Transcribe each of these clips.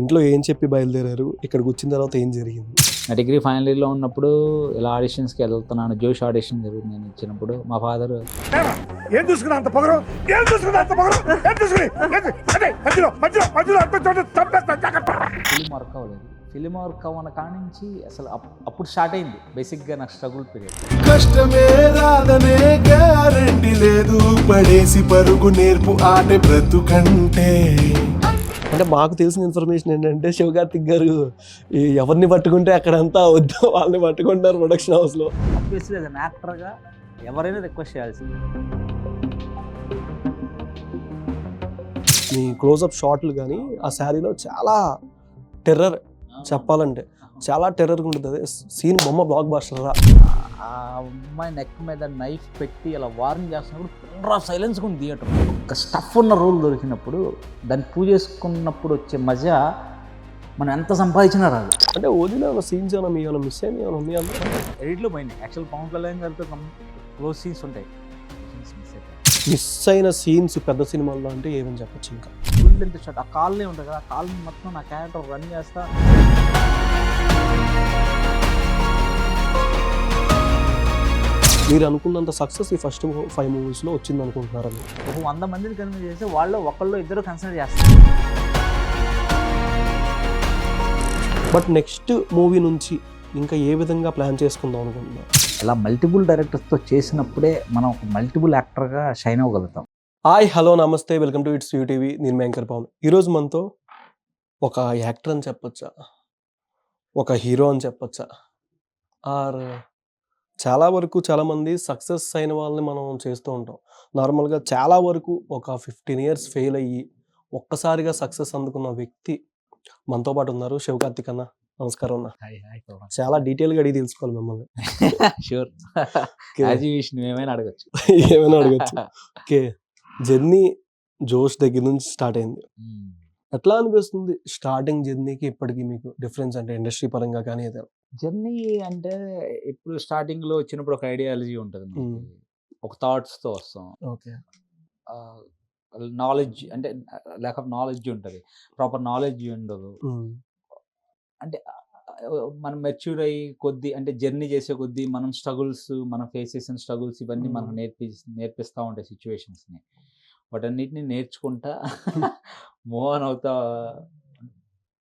ఇంట్లో ఏం చెప్పి బయలుదేరారు? ఇక్కడికి వచ్చిన తర్వాత ఏం జరిగింది? నా డిగ్రీ ఫైనల్ ఇయర్లో ఉన్నప్పుడు ఇలా ఆడిషన్స్కి వెళ్తున్నాను. జోష్ ఆడిషన్ జరుగుతుంది. నేను ఇచ్చినప్పుడు మా ఫాదర్ ఏం చూసుకున్నా అంత పొగరు ఏం చూసుకున్నా అంత పొగరు ఏం చూసుకుని అదే మధ్యలో మధ్యలో మధ్యలో అర్థం చోట చంపేస్తా జాగ్రత్త. ఫిలిం వర్క్ అవ్వలేదు. ఫిలిం వర్క్ అవ్వన కానించి అసలు అప్పుడు స్టార్ట్ అయింది బేసిక్గా నాకు స్ట్రగుల్ పీరియడ్. కష్టమే రాదనే గ్యారంటీ లేదు, పడేసి పరుగు నేర్పు ఆటే బ్రతుకంటే. అంటే మాకు తెలిసిన ఇన్ఫర్మేషన్ ఏంటంటే శివకార్తిక్ గారు ఎవరిని పట్టుకుంటే అక్కడంతా వద్దు వాళ్ళని పట్టుకుంటారు ప్రొడక్షన్ హౌస్లో. ఆబ్వియస్లీ యాజ్ అన్ యాక్టర్గా ఎవరైనా రిక్వెస్ట్ చేయాల్సింది. మీ క్లోజప్ షాట్లు కానీ ఆ శారీలో చాలా టెర్రర్, చెప్పాలంటే చాలా టెర్రర్గా ఉంటుంది. అదే సీన్ బొమ్మ బ్లాక్ బాస్టర్ రా. ఆ అమ్మాయి నెక్ మీద నైఫ్ పెట్టి అలా వార్నింగ్ చేస్తున్నప్పుడు ఫుల్ ఆఫ్ సైలెన్స్ ఉంది థియేటర్. ఒక స్టఫ్ ఉన్న రోల్ దొరికినప్పుడు దాన్ని పూజ చేసుకున్నప్పుడు వచ్చే మజా మనం ఎంత సంపాదించినా రాదు. అంటే వదిలే సీన్స్ ఏమైనా మీ ఏమైనా మిస్ అయినా ఏమైనా ఉన్నాయా? ఎడిట్లో పోయినాయి. యాక్చువల్ పవన్ కళ్యాణ్ గారితో క్లోజ్ సీన్స్ ఉంటాయి. మిస్ అయిన సీన్స్ పెద్ద సినిమాల్లో అంటే ఏమని చెప్పచ్చు? ఇంకా ఫుల్ ఎంత షాట్ ఆ కాల్నే ఉంటుంది కదా, ఆ కాల్ మొత్తం నా క్యారెక్టర్ రన్ చేస్తా. మీరు అనుకున్నంత సక్సెస్ ఈ ఫస్ట్ 5 మూవీస్లో వచ్చింది అనుకుంటున్నారా? ఒక 100 మందిని కన్విన్స్ చేస్తే వాళ్ళు ఒకళ్ళు ఇద్దరు కన్సిడర్ చేస్తారు. బట్ నెక్స్ట్ మూవీ నుంచి ఇంకా ఏ విధంగా ప్లాన్ చేసుకుందాం అనుకుంటున్నారు? ఇలా మల్టిపుల్ డైరెక్టర్స్తో చేసినప్పుడే మనం ఒక మల్టిపుల్ యాక్టర్గా షైన్ అవ్వగలుగుతాం. హాయ్, హలో, నమస్తే, వెల్కమ్ టు ఇట్స్ యూటీవీ. నేను యాంకర్ పవన్. ఈరోజు మనతో ఒక యాక్టర్ అని చెప్పొచ్చా, ఒక హీరో అని చెప్పొచ్చా, ఆర్ చాలా వరకు చాలామంది సక్సెస్ అయిన వాళ్ళని మనం చేస్తూ ఉంటాం. నార్మల్గా చాలా వరకు ఒక 15 ఇయర్స్ ఫెయిల్ అయ్యి ఒక్కసారిగా సక్సెస్ అందుకున్న వ్యక్తి మనతో పాటు ఉన్నారు. శివకార్తిక్ అన్న, నమస్కారం అన్న. చాలా డీటెయిల్గా అడిగి తెలుసుకోవాలి మిమ్మల్ని. షూర్, ఏమైనా అడగచ్చు. ఏమైనా అడగచ్చు. ఓకే, జర్నీ జోష్ దగ్గర నుంచి స్టార్ట్ అయింది. ఎట్లా అనిపిస్తుంది స్టార్టింగ్ జర్నీకి ఇప్పటికి మీకు డిఫరెన్స్? అంటే ఇండస్ట్రీ పరంగా కానీ ఏదైనా జర్నీ అంటే ఇప్పుడు స్టార్టింగ్లో వచ్చినప్పుడు ఒక ఐడియాలజీ ఉంటుంది, ఒక థాట్స్తో వస్తాం. ఓకే, నాలెడ్జ్ అంటే ల్యాక్ ఆఫ్ నాలెడ్జ్ ఉంటుంది, ప్రాపర్ నాలెడ్జ్ ఉండదు. అంటే మనం మెచ్యూర్ అయ్యి కొద్దీ అంటే జర్నీ చేసే కొద్దీ మనం స్ట్రగుల్స్, మనం ఫేస్ చేసిన స్ట్రగుల్స్ ఇవన్నీ మనకు నేర్పిస్తూ ఉంటాయి సిచ్యువేషన్స్ని. వాటన్నిటిని నేర్చుకుంటా మూవ్ ఆన్ అవుతా.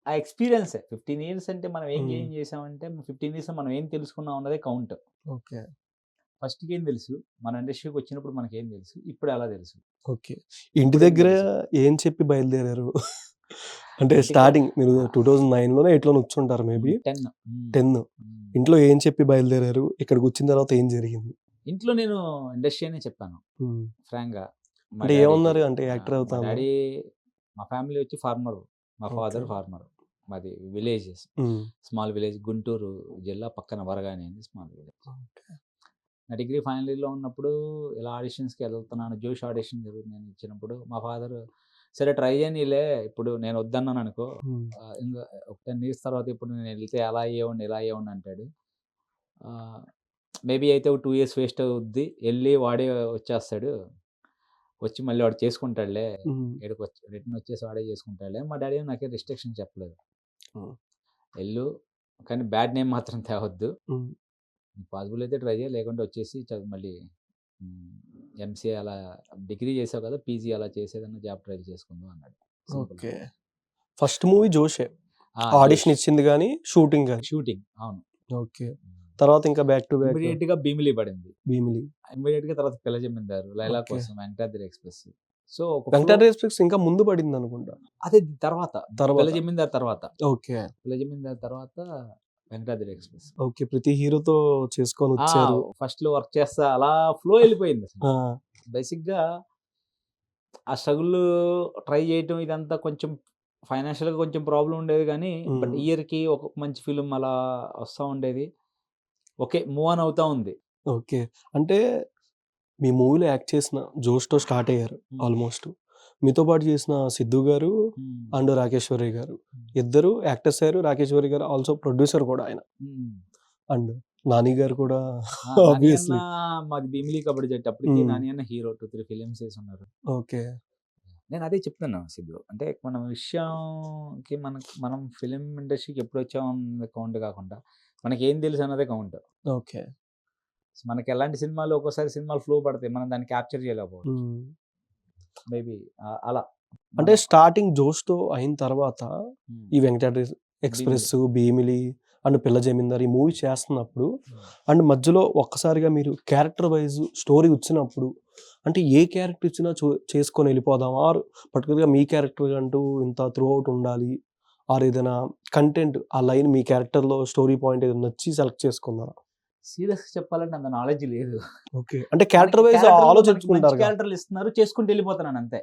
ఆ ఎక్స్పీరియన్సే 15 ఇయర్స్ అంటే మనం ఏం గెయిన్ చేసామంటే 15 ఇయర్స్ మనం ఏం తెలుసుకున్నాం అన్నదే కౌంట్. ఓకే, ఫస్ట్కి ఏం తెలుసు, మన ఇండస్ట్రీకి వచ్చినప్పుడు మనకి ఏం తెలుసు, ఇప్పుడు ఎలా తెలుసు. ఓకే. ఇంటి దగ్గర ఏం చెప్పి బయలుదేరారు? అంటే స్టార్టింగ్ మీరు 2009లోనే 8లోనే వచ్చుంటారు మేబీ. 10 ఇంట్లో ఏం చెప్పి బయలుదేరారు? ఇక్కడికి వచ్చిన తర్వాత ఏం జరిగింది? ఇంట్లో నేను ఇండస్ట్రీ అనే చెప్పాను ఫ్రాంక్గా. అంటే ఏమన్నారు? అంటే యాక్టర్ అవుతాను. డాడీ, మా ఫ్యామిలీ వచ్చి ఫార్మర్. మా ఫాదర్ ఫార్మర్. మాది విలేజెస్, స్మాల్ విలేజ్, గుంటూరు జిల్లా పక్కన వరగాని అని స్మాల్ విలేజ్. నా డిగ్రీ ఫైనల్ ఇయర్లో ఉన్నప్పుడు ఇలా ఆడిషన్స్కి వెళ్తున్నాను. జోష్ ఆడిషన్ జరుగుతుంది. నేను ఇచ్చినప్పుడు మా ఫాదర్ సరే ట్రై చేయనిలే, ఇప్పుడు నేను వద్దన్నాను అనుకో, ఇంకా ఒక 10 ఇయర్స్ తర్వాత ఇప్పుడు నేను వెళ్తే ఎలా అయ్యేవాడిని ఇలా అయ్యేవాడిని అంటాడు. మేబీ అయితే ఒక 2 ఇయర్స్ వేస్ట్ అవుద్ది, వెళ్ళి వాడే వచ్చేస్తాడు, వచ్చి మళ్ళీ వాడు చేసుకుంటాడులే, ఇక్కడికి వచ్చి రిటర్న్ వచ్చేసి వాడే చేసుకుంటాడులే. మా డాడీ నాకే రిస్ట్రిక్షన్ చెప్పలేదు, వెళ్ళు కానీ బ్యాడ్ నేమ్ మాత్రం తేవద్దు, పాసిబుల్ అయితే ట్రై చేయ, లేకుంటే వచ్చేసి మళ్ళీ ఎంసీఏ అలా డిగ్రీ చేసావు కదా, పీజీ అలా చేసేదన్నా జాబ్ ట్రై చేసుకుందాం అన్నాడు. ఓకే, ఫస్ట్ మూవీ జోషే. ఆడిషన్ ఇచ్చింది కానీ షూటింగ్ కానీ. షూటింగ్, అవును. ఓకే, తర్వాత ఇంకా బ్యాక్ టు బ్యాక్ ఇమీడియట్ గా భీమిలి పడింది. భీమిలి, ఇమీడియట్ గా తర్వాత పిల్ల జమీందారు, లైలా కోసం, Venkatadri express. So Venkatadri express ఇంకా ముందు పడింది అనుకుంటా. అదే తర్వాత పిల్ల జమీందారు తర్వాత. ఓకే, పిల్ల జమీందారు తర్వాత వెంకటాద్రి ఎక్స్ప్రెస్. ఓకే, ప్రతి హీరోతో చేసుకొని వచ్చారు. ఫస్ట్ లో వర్క్ చేస్తా అలా ఫ్లో వెళ్ళిపోయింది. బేసిక్ గా ఆ స్ట్రగుల్ ట్రై చేయటం ఇదంతా కొంచెం ఫైనాన్షియల్ గా కొంచెం ప్రాబ్లం ఉండేది, కానీ బట్ ఇయర్ కి ఒక మంచి ఫిల్మ్ అలా వస్తూ ఉండేది. ఓకే, మూవ్ ఆన్ అవుతా ఉంది. ఓకే, అంటే మీ మూవీలో యాక్ట్ చేసిన జోష్తో స్టార్ట్ అయ్యారు. ఆల్మోస్ట్ మీతో పాటు చేసిన సిద్ధు గారు అండ్ రాకేశ్వరి గారు ఇద్దరు యాక్టర్స్ అయ్యారు. రాకేశ్వరి గారు ఆల్సో ప్రొడ్యూసర్ కూడా ఆయన. అండ్ నాని గారు కూడా ఆబ్వియస్లీ. మాది భీమిలి కబడ్డీ జట్టు, అప్పటికి నాని అన్న హీరో 2-3 ఫిలిమ్స్ వేసి ఉన్నారు. ఓకే, నేను అదే చెప్తున్నాను సిద్ధు. అంటే మన విషయంకి మనం ఫిలిం ఇండస్ట్రీకి ఎప్పుడు వచ్చాం అన్నది కౌంట్ కాకుండా మనకేం తెలుసు అన్నదే కౌంట్. ఓకే. మనకి ఎలాంటి సినిమాలు ఒక్కోసారి సినిమాలు ఫ్లో పడతాయి. మనం దాన్ని క్యాప్చర్ చేయలేకపోవచ్చు. మేబీ అలా అంటే స్టార్టింగ్ 'జోష్‌తో' అయిన తర్వాత హ్మ్. ఈ 'వెంకటాద్రి ఎక్స్‌ప్రెస్', 'భీమిలి' అండ్ 'పిల్ల జమీందార్' ఈ మూవీ చేస్తున్నప్పుడు అండ్ మధ్యలో ఒక్కసారిగా మీరు క్యారెక్టర్ వైస్ స్టోరీ వచ్చినప్పుడు అంటే ఏ క్యారెక్టర్ ఇచ్చినా చేసుకొని వెళ్ళిపోదాం ఆర్ పర్టికులర్‌గా మీ క్యారెక్టర్ అంటూ ఇంత త్రూ అవుట్ ఉండాలి ఆర్ ఏదైనా కంటెంట్ ఆ లైన్ మీ క్యారెక్టర్‌లో స్టోరీ పాయింట్ ఏదైనా నచ్చి సెలెక్ట్ చేసుకున్నారా? సీరియస్‌గా చెప్పాలంటే అంత నాలెడ్జ్ లేదు. ఓకే. అంటే క్యారెక్టర్ వైస్ మంచి ఆలోచించుకుంటారుగా. క్యారెక్టర్‌లు ఇస్తున్నారు. చేసుకుంటూ వెళ్ళిపోతున్నాను అంతే.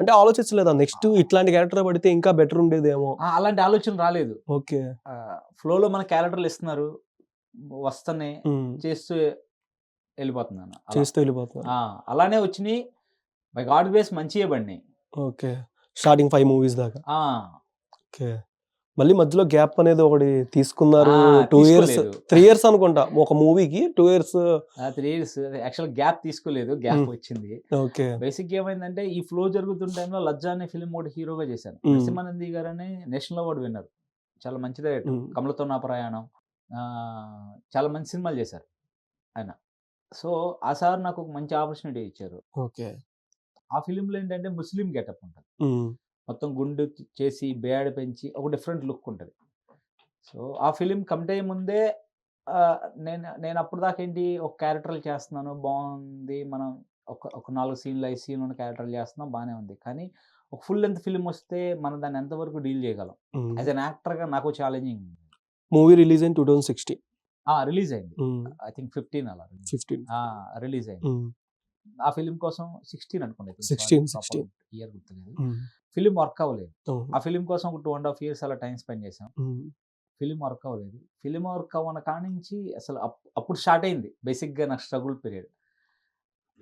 అంటే ఆలోచించలేదా నెక్స్ట్ ఇట్లాంటి క్యారెక్టర్ పడితే ఇంకా బెటర్ ఉండేదేమో? అలాంటి ఆలోచన రాలేదు. ఓకే. ఫ్లోలో మన క్యారెక్టర్‌లు ఇస్తున్నారు. వస్తున్నాయి. హ్మ్. చేస్తూ వెళ్ళిపోతున్నాను. అలా. చేస్తూ వెళ్ళిపోతున్నారు. అలానే వచ్చినియి. బై గాడ్ గ్రేస్ మంచియే పడినాయి. ఓకే. స్టార్టింగ్ 5 మూవీస్ దాకా. ఆ! ఓకే. మళ్ళీ మధ్యలో గ్యాప్ అనేది ఒకటి తీసుకున్నారు. 2 ఇయర్స్, తీసుకోలేదు. 3 ఇయర్స్ అనుకుంటా. ఒక మూవీకి 2 ఇయర్స్. 3 ఇయర్స్ యాక్చువల్‌గా గ్యాప్ తీసుకోలేదు. గ్యాప్ వచ్చింది. ఓకే. బేసిక్‌గా ఏమైందంటే ఈ ఫ్లో జరుగుతున్న టైంలో 'లజ్జా' అనే ఫిల్మ్ ఒకటి హీరోగా చేశాను. నరసింహానంది గారని నేషనల్ అవార్డ్ విన్నర్. చాలా మంచి డైరెక్టర్. 'కమలతో నా ప్రయాణం' చాలా మంచి సినిమాలు చేశారు ఆయన. సో, ఆ సార్ నాకు ఒక మంచి ఆపర్చునిటీ ఇచ్చారు. ఓకే. ఆ ఫిల్మ్‌లో ఏంటంటే ముస్లిం గెటప్ ఉంటది. హ్మ్. మొత్తం గుండు చేసి, బేయాడ పెంచి ఒక డిఫరెంట్ లుక్ ఉంటది. సో, ఆ ఫిల్మ్ కమిట్ అయ్యే ముందే నేను అప్పటిదాకా ఏంటి ఒక క్యారెక్టర్‌లు చేస్తున్నాను బావుంది. మనం ఒక 4 సీన్‌లు, 5 సీన్‌లు ఉన్న క్యారెక్టర్‌లు చేస్తున్నాం బానే ఉంది. కానీ ఒక ఫుల్ లెంగ్త్ ఫిల్మ్ వస్తే మనం దాన్ని ఎంతవరకు డీల్ చేయగలం? యాస్ ఎన్ యాక్టర్‌గా నాకు ఛాలెంజింగ్. మూవీ రిలీజ్ అయిన 2016. రిలీజ్ అయింది. ఐ థింక్ 15 అలా. 15. రిలీజ్ అయింది. ఆ ఫిల్మ్ కోసం 16 అనుకోండి. 16. ఇయర్ గుర్తులేదు. ఫిల్మ్ వర్క్ అవ్వలేదు. ఆ ఫిల్మ్ కోసం ఒక 2.5 ఇయర్స్ అలా టైమ్ స్పెండ్ చేశాం. ఫిల్మ్ వర్క్ అవ్వలేదు. ఫిల్మ్ వర్క్ అవ్వన కానించి అసలు అప్పుడు స్టార్ట్ అయింది బేసిక్‌గా నాకు స్ట్రగుల్ పీరియడ్.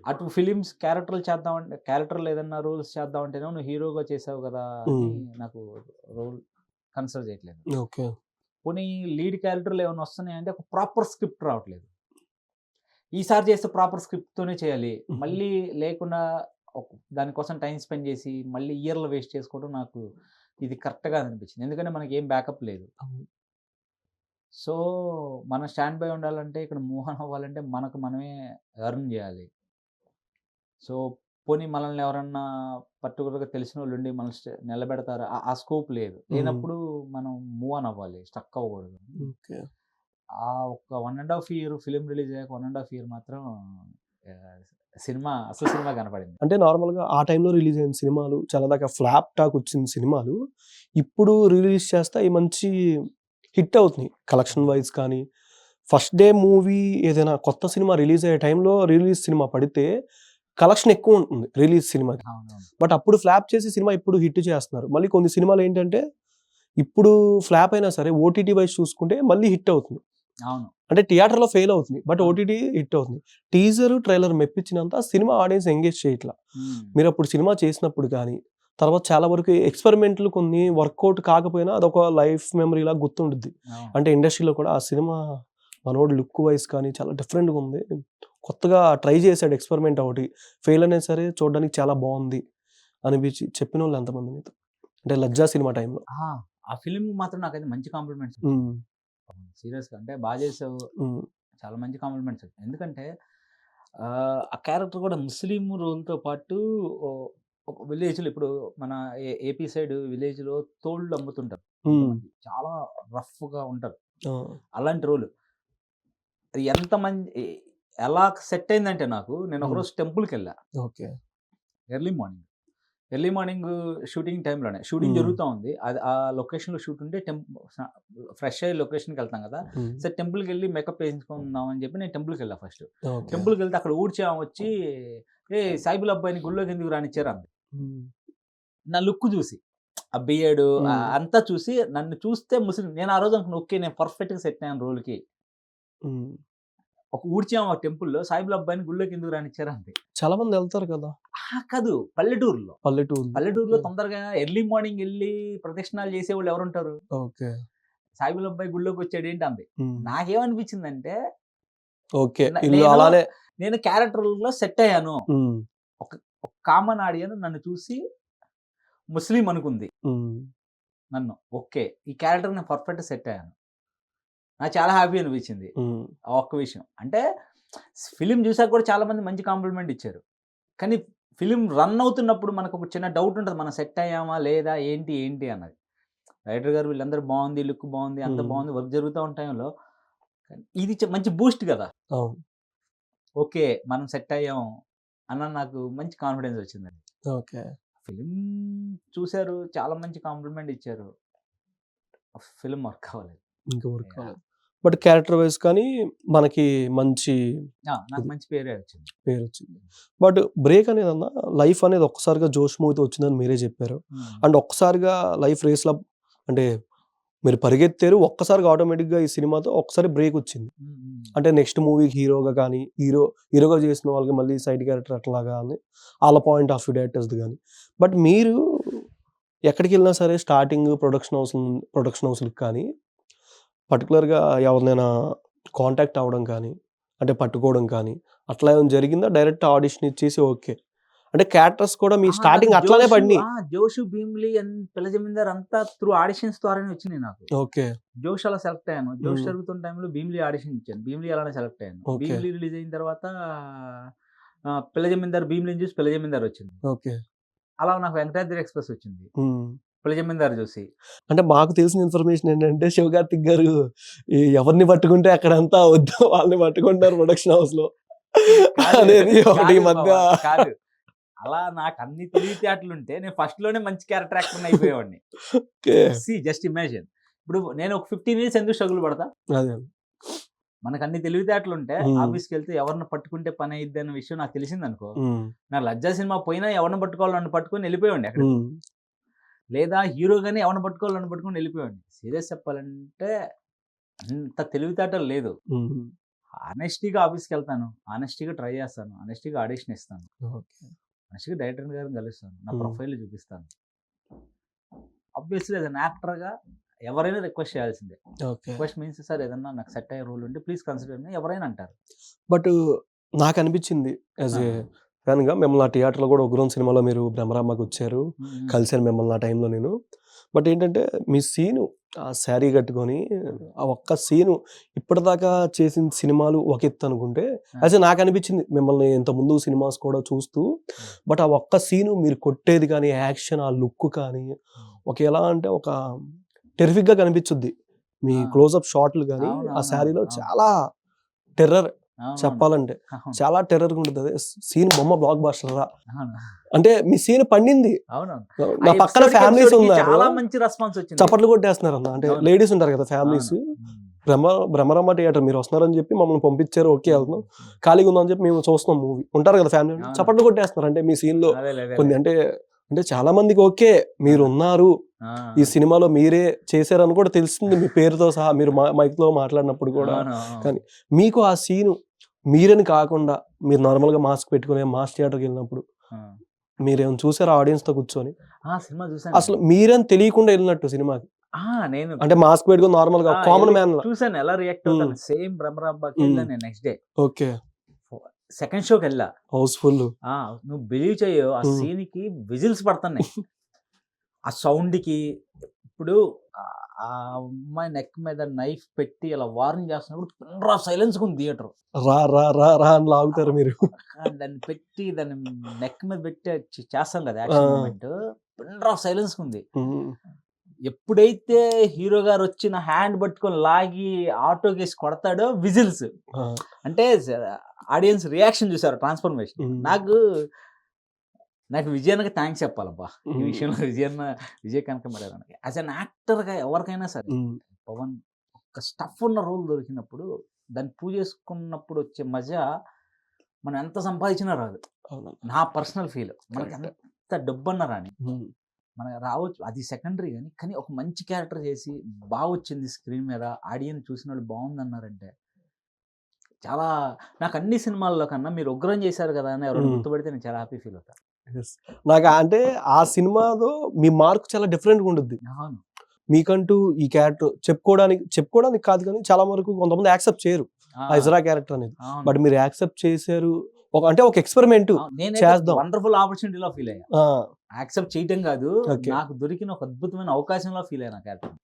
అటు ఫిలిమ్స్ క్యారెక్టర్‌లు ఏదన్నా రోల్స్ చేద్దామంటేనో నువ్వు హీరోగా చేసావు కదా! అని నాకు రోల్ కన్సిడర్ చేయట్లేదు. ఓకే. పోనీ లీడ్ క్యారెక్టర్‌లు ఏమన్నా వస్తున్నాయంటే ఒక ప్రాపర్ స్క్రిప్ట్ రావట్లేదు. ఈసారి చేస్తే ప్రాపర్ స్క్రిప్ట్‌తోనే చేయాలి. మళ్ళీ లేకుండా దానికోసం టైమ్ స్పెండ్ చేసి మళ్ళీ ఇయర్‌లు వేస్ట్ చేసుకోవడం నాకు ఇది కరెక్ట్ కాదనిపించింది. ఎందుకంటే మనకేం బ్యాకప్ లేదు. సో, మనం స్టాండ్ బై ఉండాలంటే ఇక్కడ మూవ్ ఆన్ అవ్వాలంటే మనకు మనమే ఎర్న్ చేయాలి. సో, పోనీ మనల్ని ఎవరన్నా పర్టిక్యులర్‌గా తెలిసినోళ్ళుండి మనల్ని నిలబెడతారా? ఆ స్కోప్ లేదు. లేనప్పుడు మనం మూవ్ ఆన్ అవ్వాలి. స్టక్ అవ్వకూడదు. ఓకే. ఒక 1 ½ ఇయర్ ఫిల్మ్ రిలీజ్ అయ్యాక 1 ½ ఇయర్ మాత్రం అసలు సినిమా కనపడింది. అంటే నార్మల్‌గా ఆ టైంలో రిలీజ్ అయిన సినిమాలు చాలా దాకా ఫ్లాప్ టాక్ వచ్చిన సినిమాలు ఇప్పుడు రిలీజ్ చేస్తే అయి మంచి హిట్ అవుతున్నాయి. కలెక్షన్ వైస్ కానీ, ఫస్ట్ డే మూవీ ఏదైనా కొత్త సినిమా రిలీజ్ అయ్యే టైంలో రిలీజ్ సినిమా పడితే కలెక్షన్ ఎక్కువ ఉంటుంది రిలీజ్ సినిమాకి. అవునవును. బట్ అప్పుడు ఫ్లాప్ చేసి సినిమా ఇప్పుడు హిట్ చేస్తున్నారు. మళ్ళీ కొన్ని సినిమాలు ఏంటంటే ఇప్పుడు ఫ్లాప్ అయినా సరే ఓటీటీ వైస్ చూసుకుంటే మళ్ళీ హిట్ అవుతుంది. అవును. అంటే థియేటర్‌లో ఫెయిల్ అవుతుంది. బట్ ఓటీటీ హిట్ అవుతుంది. టీజర్, ట్రైలర్ మెప్పించినంత సినిమా ఆడియన్స్ ఎంగేజ్ చేయట్లా. మీరప్పుడు సినిమా చేసినప్పుడు గానీ, తర్వాత చాలా వరకు ఎక్స్‌పెరిమెంట్‌లు కొన్ని వర్కౌట్ కాకపోయినా అదొక లైఫ్ మెమరీ‌లా గుర్తుండిద్ది. అవును. అంటే ఇండస్ట్రీలో కూడా ఆ సినిమా మనోడు లుక్ వైస్ కానీ చాలా డిఫరెంట్‌గా ఉంది. కొత్తగా ట్రై చేశాడు ఎక్స్‌పెరిమెంట్ ఒకటి. ఫెయిల్ అయినా సరే చూడడానికి చాలా బావుంది అనిపించి చెప్పినోళ్ళు ఎంతమంది మీతో? అంటే 'లజ్జా' సినిమా టైంలో. ఆ ఫిల్మ్ మాత్రం నాకైతే మంచి కాంప్లిమెంట్స్. సీరియస్‌గా అంటే చేసావు. చాలా మంచి కాంప్లిమెంట్స్ వచ్చాయి. ఎందుకంటే ఆ క్యారెక్టర్ కూడా ముస్లిం రోల్‌తో పాటు ఒక విలేజ్‌లో ఇప్పుడు మన ఏపీ సైడ్ విలేజ్‌లో తోళ్ళు అమ్ముతుంటారు. చాలా రఫ్‌గా ఉంటారు. అలాంటి రోల్. అది ఎలా సెట్ అయిందంటే నాకు నేను ఒకరోజు టెంపుల్‌కెళ్ళా. ఓకే. ఎర్లీ మార్నింగ్ షూటింగ్ టైంలోనే. షూటింగ్ జరుగుతా ఉంది. ఆ లొకేషన్‌లో షూట్ ఉంటే ఫ్రెష్ అయ్యి లొకేషన్‌కెళ్తాం కదా! సరే టెంపుల్‌కెళ్ళి మేకప్ వేయించుకుందాం అని చెప్పి నేను టెంపుల్‌కెళ్ళా ఫస్ట్. టెంపుల్‌కెళ్తే అక్కడ ఊడ్చే ఆమె వచ్చి, "ఏయ్! సాయిబుల్ అబ్బాయిని గుడిలోకి ఎందుకు రానిచ్చారు" అంది. నా లుక్ చూసి, ఆ బియర్డ్ అంతా చూసి నన్ను చూస్తే నేను ఆ రోజు అనుకున్నా ఓకే. నేను పర్ఫెక్ట్‌గా సెట్ అయ్యాను రోల్‌కి. ఒక ఊడ్చాము ఆ టెంపుల్‌లో సాయిబుల్ అబ్బాయిని గుడిలోకి ఎందుకు రానిచ్చారు అంది. చాలా మంది వెళ్తారు కదా! కాదు పల్లెటూరులో. పల్లెటూరు. పల్లెటూరులో తొందరగా ఎర్లీ మార్నింగ్ ఎళ్లి ప్రదక్షిణాలు చేసేవాళ్ళు ఎవరుంటారు? ఓకే. సాయిబుల్ అబ్బాయి గుడిలోకి వచ్చాడేంటి అంది. నాకేమనిపించిందంటే ఓకే. ఇల్లు అలానే నేను క్యారెక్టర్‌లో సెట్ అయ్యాను. ఒక కామన్ ఆడియన్ నన్ను చూసి ముస్లిం అనుకుంది హ్మ్. నన్ను. ఓకే. ఈ క్యారెక్టర్ నేను పర్ఫెక్ట్ సెట్ అయ్యాను. నాకు చాలా హ్యాపీ అనిపించింది. హ్మ్. ఆ ఒక్క విషయం. అంటే ఫిల్మ్ చూసాక కూడా చాలా మంది మంచి కాంప్లిమెంట్ ఇచ్చారు. కానీ ఫిల్మ్ రన్ అవుతున్నప్పుడు మనకు ఒక చిన్న డౌట్ ఉంటది. మనం సెట్ అయ్యామా? లేదా? ఏంటి అన్నది. రైటర్ గారు వీళ్ళందరూ బావుంది, లుక్ బావుంది, అంతా హ్మ్. బావుంది. వర్క్ జరుగుతా ఉన్న టైంలో ఇది మంచి బూస్ట్ గదా! అవును. ఓకే. మనం సెట్ అయ్యాం అన్న నాకు మంచి కాన్ఫిడెన్స్ వచ్చిందండి. ఓకే. ఫిల్మ్ చూసారు. చాలా మంచి కాంప్లిమెంట్ ఇచ్చారు. ఫిల్మ్ వర్క్ అవ్వలేదు. ఇంక వర్క్ యాహ్! అవ్వలేదు. బట్ క్యారెక్టర్ వైస్ కానీ మనకి మంచి నాకు మంచి పేరే వచ్చింది. పేరొచ్చింది. బట్ బ్రేక్ అనేదన్నా లైఫ్ అనేది ఒక్కసారిగా జోష్ మూవ్‌తో వచ్చిందని మీరే చెప్పారు. హ్మ్. అండ్ ఒక్కసారిగా లైఫ్ రేస్‌లో అంటే మీరు పరిగెత్తారు. ఒక్కసారిగా ఆటోమేటిక్‌గా ఈ సినిమాతో ఒక్కసారి బ్రేక్ వచ్చింది. హ్మ్. హ్మ్. అంటే నెక్స్ట్ మూవీకి హీరోగా గానీ, హీరోగా చేసిన వాళ్ళకి మళ్ళీ సైడ్ క్యారెక్టర్ అట్లాగా అని ఆళ్ళ పాయింట్ ఆఫ్ వ్యూ డైరెక్టర్స్‌ది గానీ. బట్ మీరు ఎక్కడికెళ్ళినా సరే స్టార్టింగ్ ప్రొడక్షన్ హౌస్‌లకి కానీ, పర్టిక్యులర్‌గా ఎవరినైనా కాంటాక్ట్ అవ్వడం కానీ, అంటే పట్టుకోవడం కానీ, అట్లా ఏమైనా జరిగిందా? డైరెక్ట్ ఆడిషన్ ఇచ్చేసి ఓకే. అంటే క్యారెక్టర్స్ కూడా మీ నాకు స్టార్టింగ్ అట్లానే పడినియి. 'జోషు', 'భీమిలి' అండ్ 'పిల్ల జమీందార్' అంతా త్రూ ఆడిషన్స్ ద్వారానే వచ్చినాయి నాకు. ఓకే. 'జోష్' అలా సెలెక్ట్ అయ్యాను. 'జోష్' హ్మ్. జరుగుతున్న టైంలో 'భీమిలి' ఆడిషన్ ఇచ్చాను. 'భీమిలి' అలానే సెలెక్ట్ అయ్యాను. ఓకే. 'భీమిలి' రిలీజ్ అయిన తర్వాత 'పిల్ల జమీందార్' 'భీమిలిని' చూసి 'పిల్ల జమీందార్' వచ్చింది. ఓకే. అలా నాకు 'వెంకటాద్రి ఎక్స్‌ప్రెస్' వచ్చింది. హ్మ్. 'పిల్ల జమీందార్' చూసి. అంటే మాకు తెలిసిన ఇన్ఫర్మేషన్ ఏంటంటే, 'శివకార్తిక్' గారు ఎవరిని పట్టుకుంటే అక్కడంతా వద్దు వాళ్ళని పట్టుకుంటున్నారు ప్రొడక్షన్ హౌస్‌లో కాదు. అనేది ఒకటి ఈ కాదు మధ్య బావ. కాదు. అలా నాకు అన్ని తెలివితేటలుంటే నేను ఫస్ట్‌లోనే మంచి క్యారెక్టర్ యాక్టర్‌ని అయిపోయేవాడిని. ఓకే. Just imagine. ఇప్పుడు నేను ఒక 15 ఇయర్స్ ఎందుకు స్ట్రగుల్ పడతా? అదే. మనకు అన్ని తెలివితేటలుంటే హ్మ్. ఆఫీస్‌కెళ్తే ఎవరిని పట్టుకుంటే పనయిద్ది అన్న విషయం నాకు తెలిసిందనుకో, హ్మ్. నా 'లజ్జా' సినిమా పోయినా ఎవరిని పట్టుకోవాలో నన్ను పట్టుకొని ఎళ్ళిపోయేవాడిని అక్కడికి. హ్మ్. లేదా హీరోగానే ఎవరిని పట్టుకోవాలో నన్ను పట్టుకొని ఎళ్ళిపోయేవాడిని. సీరియస్ చెప్పాలంటే అంత తెలివితేటలు లేదు. హ్మ్. హానెస్టీగా ఆఫీస్‌కెళ్తాను. హానెస్టీగా ట్రై చేస్తాను. హానెస్టీగా ఆడిషన్ ఇస్తాను. ఓకే. హానెస్టీగా డైరెక్టర్ గారిని కలుస్తాను. నా హ్మ్. ప్రొఫైల్ చూపిస్తాను. ఆబ్వియస్‌లీ యాస్ ఎన్ యాక్టర్‌గా ఎవరైనా రిక్వెస్ట్ చేయాల్సిందే. ఓకే. రిక్వెస్ట్ మీన్స్ సార్ ఏదన్నా నాకు సెట్ అయ్యే రోల్ ఉంటే ప్లీజ్ కన్సిడర్ మీ ఎవరైనా అంటారు. బట్ నాకనిపించింది యాస్ ఆ! ఏ ఫ్యాన్‌గా మిమ్మల్ని ఆ థియేటర్‌లో కూడా 'ఉగ్రం' సినిమాలో మీరు బ్రహ్మరాంబకొచ్చారు. హ్మ్. హ్మ్. కలిసాను మిమ్మల్ని ఆ టైంలో నేను. బట్ ఏంటంటే మీ సీను ఆ శారీ కట్టుకొని ఆ ఒక్క సీను ఇప్పటిదాకా చేసిన సినిమాలు ఒక ఎత్తు అనుకుంటే ఆ! యాస్ ఏ నాకనిపించింది మిమ్మల్ని ఇంతకుముందు సినిమాస్ కూడా చూస్తూ. బట్ ఆ ఒక్క సీను మీరు కొట్టేది కానీ, యాక్షన్ ఆ లుక్ కానీ ఒక ఎలా అంటే ఒక టెర్రిఫిక్‌గా కనిపించుద్ది. మీ ఆ! క్లోజప్ షాట్‌లు గానీ ఆ అవునవునవును. శారీలో అవును. చాలా టెర్రర్ అవునవును. చెప్పాలంటే. అవును. చాలా టెర్రర్‌గా ఉంటది. అదే సీన్ బొమ్మ బ్లాక్ బస్టర్ రా. అవును. అంటే మీ సీన్ పండింది. అవునవును. ఆ నా పక్కన ఎపిసోడ్‌కి ఫ్యామిలీస్ ఎపిసోడ్‌కి ఉన్నారు. చాలా మంచి రెస్పాన్స్ వచ్చింది. చప్పట్లు కొట్టేస్తున్నారన్న. అంటే అవును. లేడీస్ ఉంటారు కదా! అవును. ఫ్యామిలీస్. హ్మ్. బ్రహ్మరమ్మ థియేటర్ మీరు వస్తున్నారని చెప్పి మమ్మల్ని పంపించారు. ఓకే హ్మ్. వెళ్తున్నాం. ఖాళీగా ఉందని చెప్పి మేము చూస్తున్నాం మూవీ. ఉంటారు కదా! ఫ్యామిలీ అవును. చప్పట్లు కొట్టేస్తున్నారు. అంటే మీ సీన్‌లో అదేలే. కొన్ని అంటే చాలా మందికి ఓకే. మీరున్నారు. ఆ! ఈ సినిమాలో మీరే చేశారని కూడా తెలిసింది మీ పేరుతో సహా. మీరు మైక్‌లో మాట్లాడినప్పుడు కూడా. అవును. కానీ మీకు ఆ సీను మీరని కాకుండా మీరు నార్మల్‌గా మాస్క్ పెట్టుకొని మాస్ థియేటర్‌కెళ్ళినప్పుడు ఆ! మీరేమైనా చూసారా ఆడియన్స్‌తో కూర్చొని? ఆ! సినిమా చూసాను అసలు నేను. మీరని తెలియకుండా ఎళ్ళినట్టు సినిమాకి. ఆ! నేను అంటే మాస్క్ పెట్టుకొని నార్మల్‌గా కామన్ ఎళ్లి మ్యాన్‌లా. చూసాను ఎలా రియాక్ట్ హ్మ్. అవుతాను. సేమ్ బ్రహ్మరాంబాకి హ్మ్. ఎళ్ళాను నేను నెక్స్ట్ డే. ఓకే. సెకండ్ షోకెళ్ళా. హౌస్‌ఫుల్లు. నువ్వు బిలీవ్ చెయ్యవు ఆ హ్మ్. సీన్‌కి విజిల్స్ పడతన్నాయి. ఆ సౌండ్‌కి ఇప్పుడు ఆ అమ్మాయి నెక్ మీద నైఫ్ పెట్టి ఇలా వార్న్ చేస్తున్నప్పుడు పిన్ డ్రాప్ సైలెన్స్‌గా ఉంది థియేటర్. రా, రా, రా, రా అని లాగుతారు మీరు. దాన్ని పెట్టి దాన్ని నెక్ మీద పెట్టి చేస్తాం కదా! ఆ! Action movement. పిన్ డ్రాప్ సైలెన్స్‌గా ఉంది. హ్మ్. ఎప్పుడైతే హీరో గారు వచ్చి నా హ్యాండ్ పట్టుకొని లాగి ఆటోకేసి కొడతాడో విజిల్స్. ఆ! అంటే ఆడియన్స్ రియాక్షన్ చూసారు ట్రాన్స్‌ఫర్మేషన్. హ్మ్. నాకు విజయన్నకి థాంక్స్ చెప్పాలబ్బా! ఈ హ్మ్. విషయంలో విజయ్ కనకమేడలకి. యాస్ ఎన్ యాక్టర్‌గా ఎవరికైనా సరే హ్మ్. పవన్ ఒక స్టఫ్ ఉన్న రోల్ దొరికినప్పుడు దాన్ని ప్రూవ్ చేసుకున్నప్పుడు వచ్చే మజా మనం ఎంత సంపాదించినా రాదు. అవును. నా పర్సనల్ ఫీల్. మనకి కరెక్టే. ఎంత డబ్బన్నా రాని హ్మ్. మనకు రావచ్చు. అది సెకండరీ గాని, కానీ ఒక మంచి క్యారెక్టర్ చేసి బాగొచ్చింది స్క్రీన్ మీద ఆడియన్స్ చూసినోళ్ళు బావుందన్నారంటే చాలా నాకు అన్ని సినిమాల్లో కన్నా మీరు 'ఉగ్రం' చేశారు కదా! అని ఎవరైనా హ్మ్. గుర్తుపడితే నేను చాలా హ్యాపీ ఫీల్ అవుతా. యెస్. అంటే ఆ సినిమాలో మీ మార్క్ చాలా డిఫరెంట్‌గా ఉండుద్ది. అవును. మీకంటూ ఈ క్యారెక్టర్ చెప్పుకోవడానికి కాదు కానీ చాలా వరకు కొంతమంది యాక్సెప్ట్ చేయరు. ఆ! ఆ ఇజ్రా క్యారెక్టర్ అనేది. అవును. బట్ మీరు యాక్సెప్ట్ చేశారు. అంటే ఒక ఎక్స్పెరిమెంట్ నేను చేద్దాం. వండర్ఫుల్ ఆపర్చునిటీలో ఫీల్ అయ్యా. ఆ! యాక్సెప్ట్ చేయటం కాదు, ఓకే. నాకు దొరికిన ఒక అద్భుతమైన అవకాశంలో ఫీల్ అయ్యాను ఆ క్యారెక్టర్.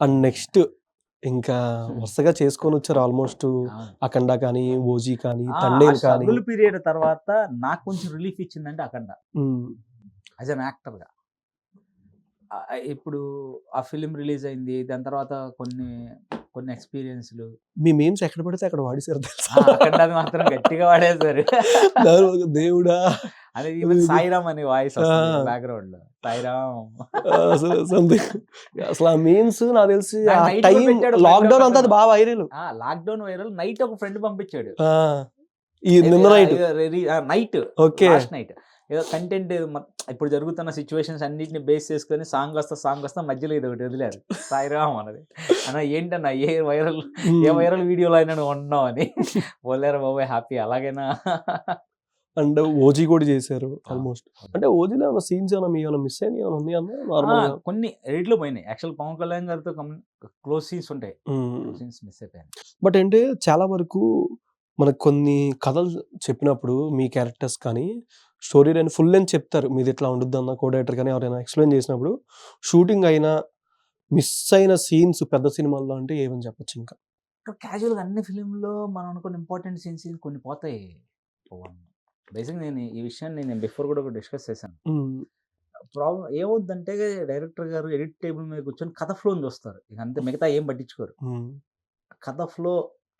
అండ్ నెక్స్ట్ ఇంకా వరుసగా చేసుకొని వచ్చారు ఆల్మోస్ట్. అఖండ కానీ, ఓజీ కానీ, తండేల్ కానీ. స్ట్రగుల్ పీరియడ్ తర్వాత నాకు కొంచెం రిలీఫ్ ఇచ్చిందంటే అఖండ యాజ్ అన్ యాక్టర్గా. ఇప్పుడు ఆ ఫిలిం రిలీజ్ అయింది, దాని తర్వాత కొన్ని ఎక్స్పీరియన్స్లు. మీ మీమ్స్ ఎక్కడ పడితే అక్కడ వాడేసారు తెలుసా? అఖండ అది మాత్రం గట్టిగా వాడేశారు. దేవుడా అదే ఈవెన్ సాయిరామ్ అనే వాయిస్ వస్తుంది బ్యాక్గ్రౌండ్ లో, సాయిరామ్. అసలు ఆ మీమ్స్ నాకు తెలిసి ఆ Night టైం పెట్టాడు, లాక్డౌన్ అంతా అది బాగా వైరల్. Lockdown viral. నైట్ ఒక ఫ్రెండ్ పంపించాడు, ఈ నిన్న night. Night okay. Last night ఏదో కంటెంట్ ఇప్పుడు జరుగుతున్న సిచ్యువేషన్స్ అన్నిటిని బేస్ చేసుకొని సాంగ్ వస్తా మధ్యలో ఇది ఒకటి వదిలేరు, సాయిరామ్ అన్నది. అన్న ఏంటన్నా ఏ వైరల్ వీడియోలో అయినా నువ్వు ఉన్నావు అని. పోలేరు బాబాయ్, హ్యాపీ. అలాగైనా అండ్ ఓజీ కూడా చేశారు ఆల్మోస్ట్. అంటే ఓజీలో ఏమైనా సీన్స్ ఏమైనా మీ ఏమైనా మిస్ అయినా ఏమైనా ఉంది అన్న నార్మల్? కొన్ని ఎడిట్లో పోయినాయి. యాక్చువల్ పవన్ కళ్యాణ్ గారితో క్లోజ్ సీన్స్ ఉంటాయి, సీన్స్ మిస్ అయిపోయాయి. బట్ అంటే చాలా వరకు మనకు కొన్ని కథలు చెప్పినప్పుడు మీ క్యారెక్టర్స్ కానీ స్టోరీ లైన్ ఫుల్ లెంత్ చెప్తారు, మీది ఇట్లా ఉండొద్దు అన్న కో డైరెక్టర్ కానీ ఎవరైనా ఎక్స్ప్లెయిన్ చేసినప్పుడు షూటింగ్ అయినా మిస్ అయిన సీన్స్ పెద్ద సినిమాల్లో అంటే ఏమని చెప్పొచ్చు? ఇంకా క్యాజువల్గా అన్ని ఫిలింలో మనం అనుకున్న ఇంపార్టెంట్ సీన్స్ కొన్ని పోతాయి. బేసిక్ నేను ఈ విషయాన్ని నేను బిఫోర్ కూడా డిస్కస్ చేశాను. ప్రాబ్లం ఏమవుద్దంటే డైరెక్టర్ గారు ఎడిట్ టేబుల్ మీద కూర్చొని కథ ఫ్లోని చూస్తారు, ఇక అంతే, మిగతా ఏం పట్టించుకోరు. కథ ఫ్లో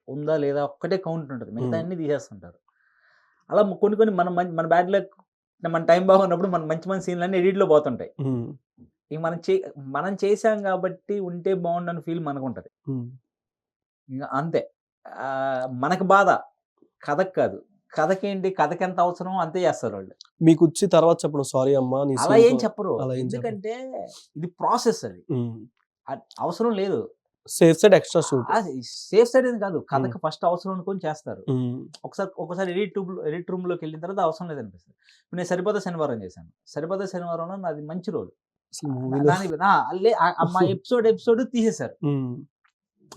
ఉందా లేదా ఒక్కటే కౌంట్ ఉంటుంది, మిగతా అన్ని తీసేస్తుంటారు. అలా కొన్ని మన బ్యాడ్ లక్, మన టైం బాగున్నప్పుడు మన మంచి సీన్లు అన్ని ఎడిట్లో పోతుంటాయి. ఇక మనం చేసాం కాబట్టి ఉంటే బాగుండని ఫీల్ మనకు ఉంటుంది. ఇంకా అంతే. మనకు బాధ కథకు కాదు, కథకేంటి, కథకి ఎంత అవసరం అంతే చేస్తారు వాళ్ళు. మీకు వచ్చి తర్వాత చెప్పడం సారీ అమ్మా నీ అలా scene ఏం తో- చెప్పరు, అలా ఏం చెప్పరు. ఎందుకంటే ఇది ప్రాసెస్, అది అవసరం లేదు. Safe side extra shoot. Safe side అని కాదు, కథకి ఫస్ట్ అవసరం అనుకొని చేస్తారు. ఒకసారి ఎడిట్ రూమ్ లోకి వెళ్ళిన తర్వాత అవసరం లేదనిపిస్తుంది. ఇప్పుడు నేను సరిపోతే శనివారం చేశాను. సరిపోతే శనివారంలో నాది మంచి రోజు. మా ఎపిసోడ్ తీసేశారు.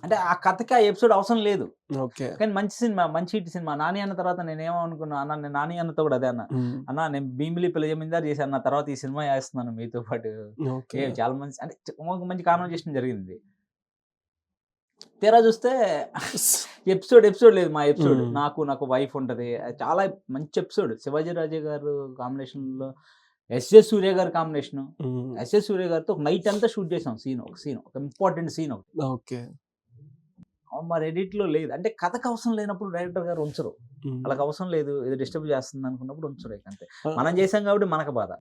అంటే ఆ కథకి ఆ ఎపిసోడ్ అవసరం లేదు, ఓకే. కానీ మంచి సినిమా, మంచి హిట్ సినిమా. నాని అన్న తర్వాత నేను ఏమనుకున్నా అన్న, నేను నాని అన్నతో కూడా అదే అన్న నేను భీమిలి పిల్ల జమీందార్ చేశాను, నా తర్వాత ఈ సినిమా చేస్తున్నాను మీతో పాటు. ఓకే. చాలా మంచి, అంటే ఒక మంచి కాన్వర్జేషన్ జరిగింది. తీరా చూస్తే ఎపిసోడ్ లేదు మా ఎపిసోడ్. నాకు వైఫ్ ఉంటది, చాలా మంచి ఎపిసోడ్. శివాజీ రాజే గారు కాంబినేషన్ లో ఎస్ఎస్ సూర్య గారి కాంబినేషన్. ఎస్ఎస్ సూర్య గారితో ఒక నైట్ అంతా షూట్ చేసాం ఒక ఇంపార్టెంట్ సీన్ ఒకటి. ఓకే. మరి ఎడిట్ లో లేదు, అంటే కథకు అవసరం లేనప్పుడు డైరెక్టర్ గారు ఉంచరు. వాళ్ళకి అవసరం లేదు, ఇది డిస్టర్బ్ చేస్తుంది అనుకున్నప్పుడు ఉంచరు. అంతే, మనం చేసాం కాబట్టి మనకు బాధ.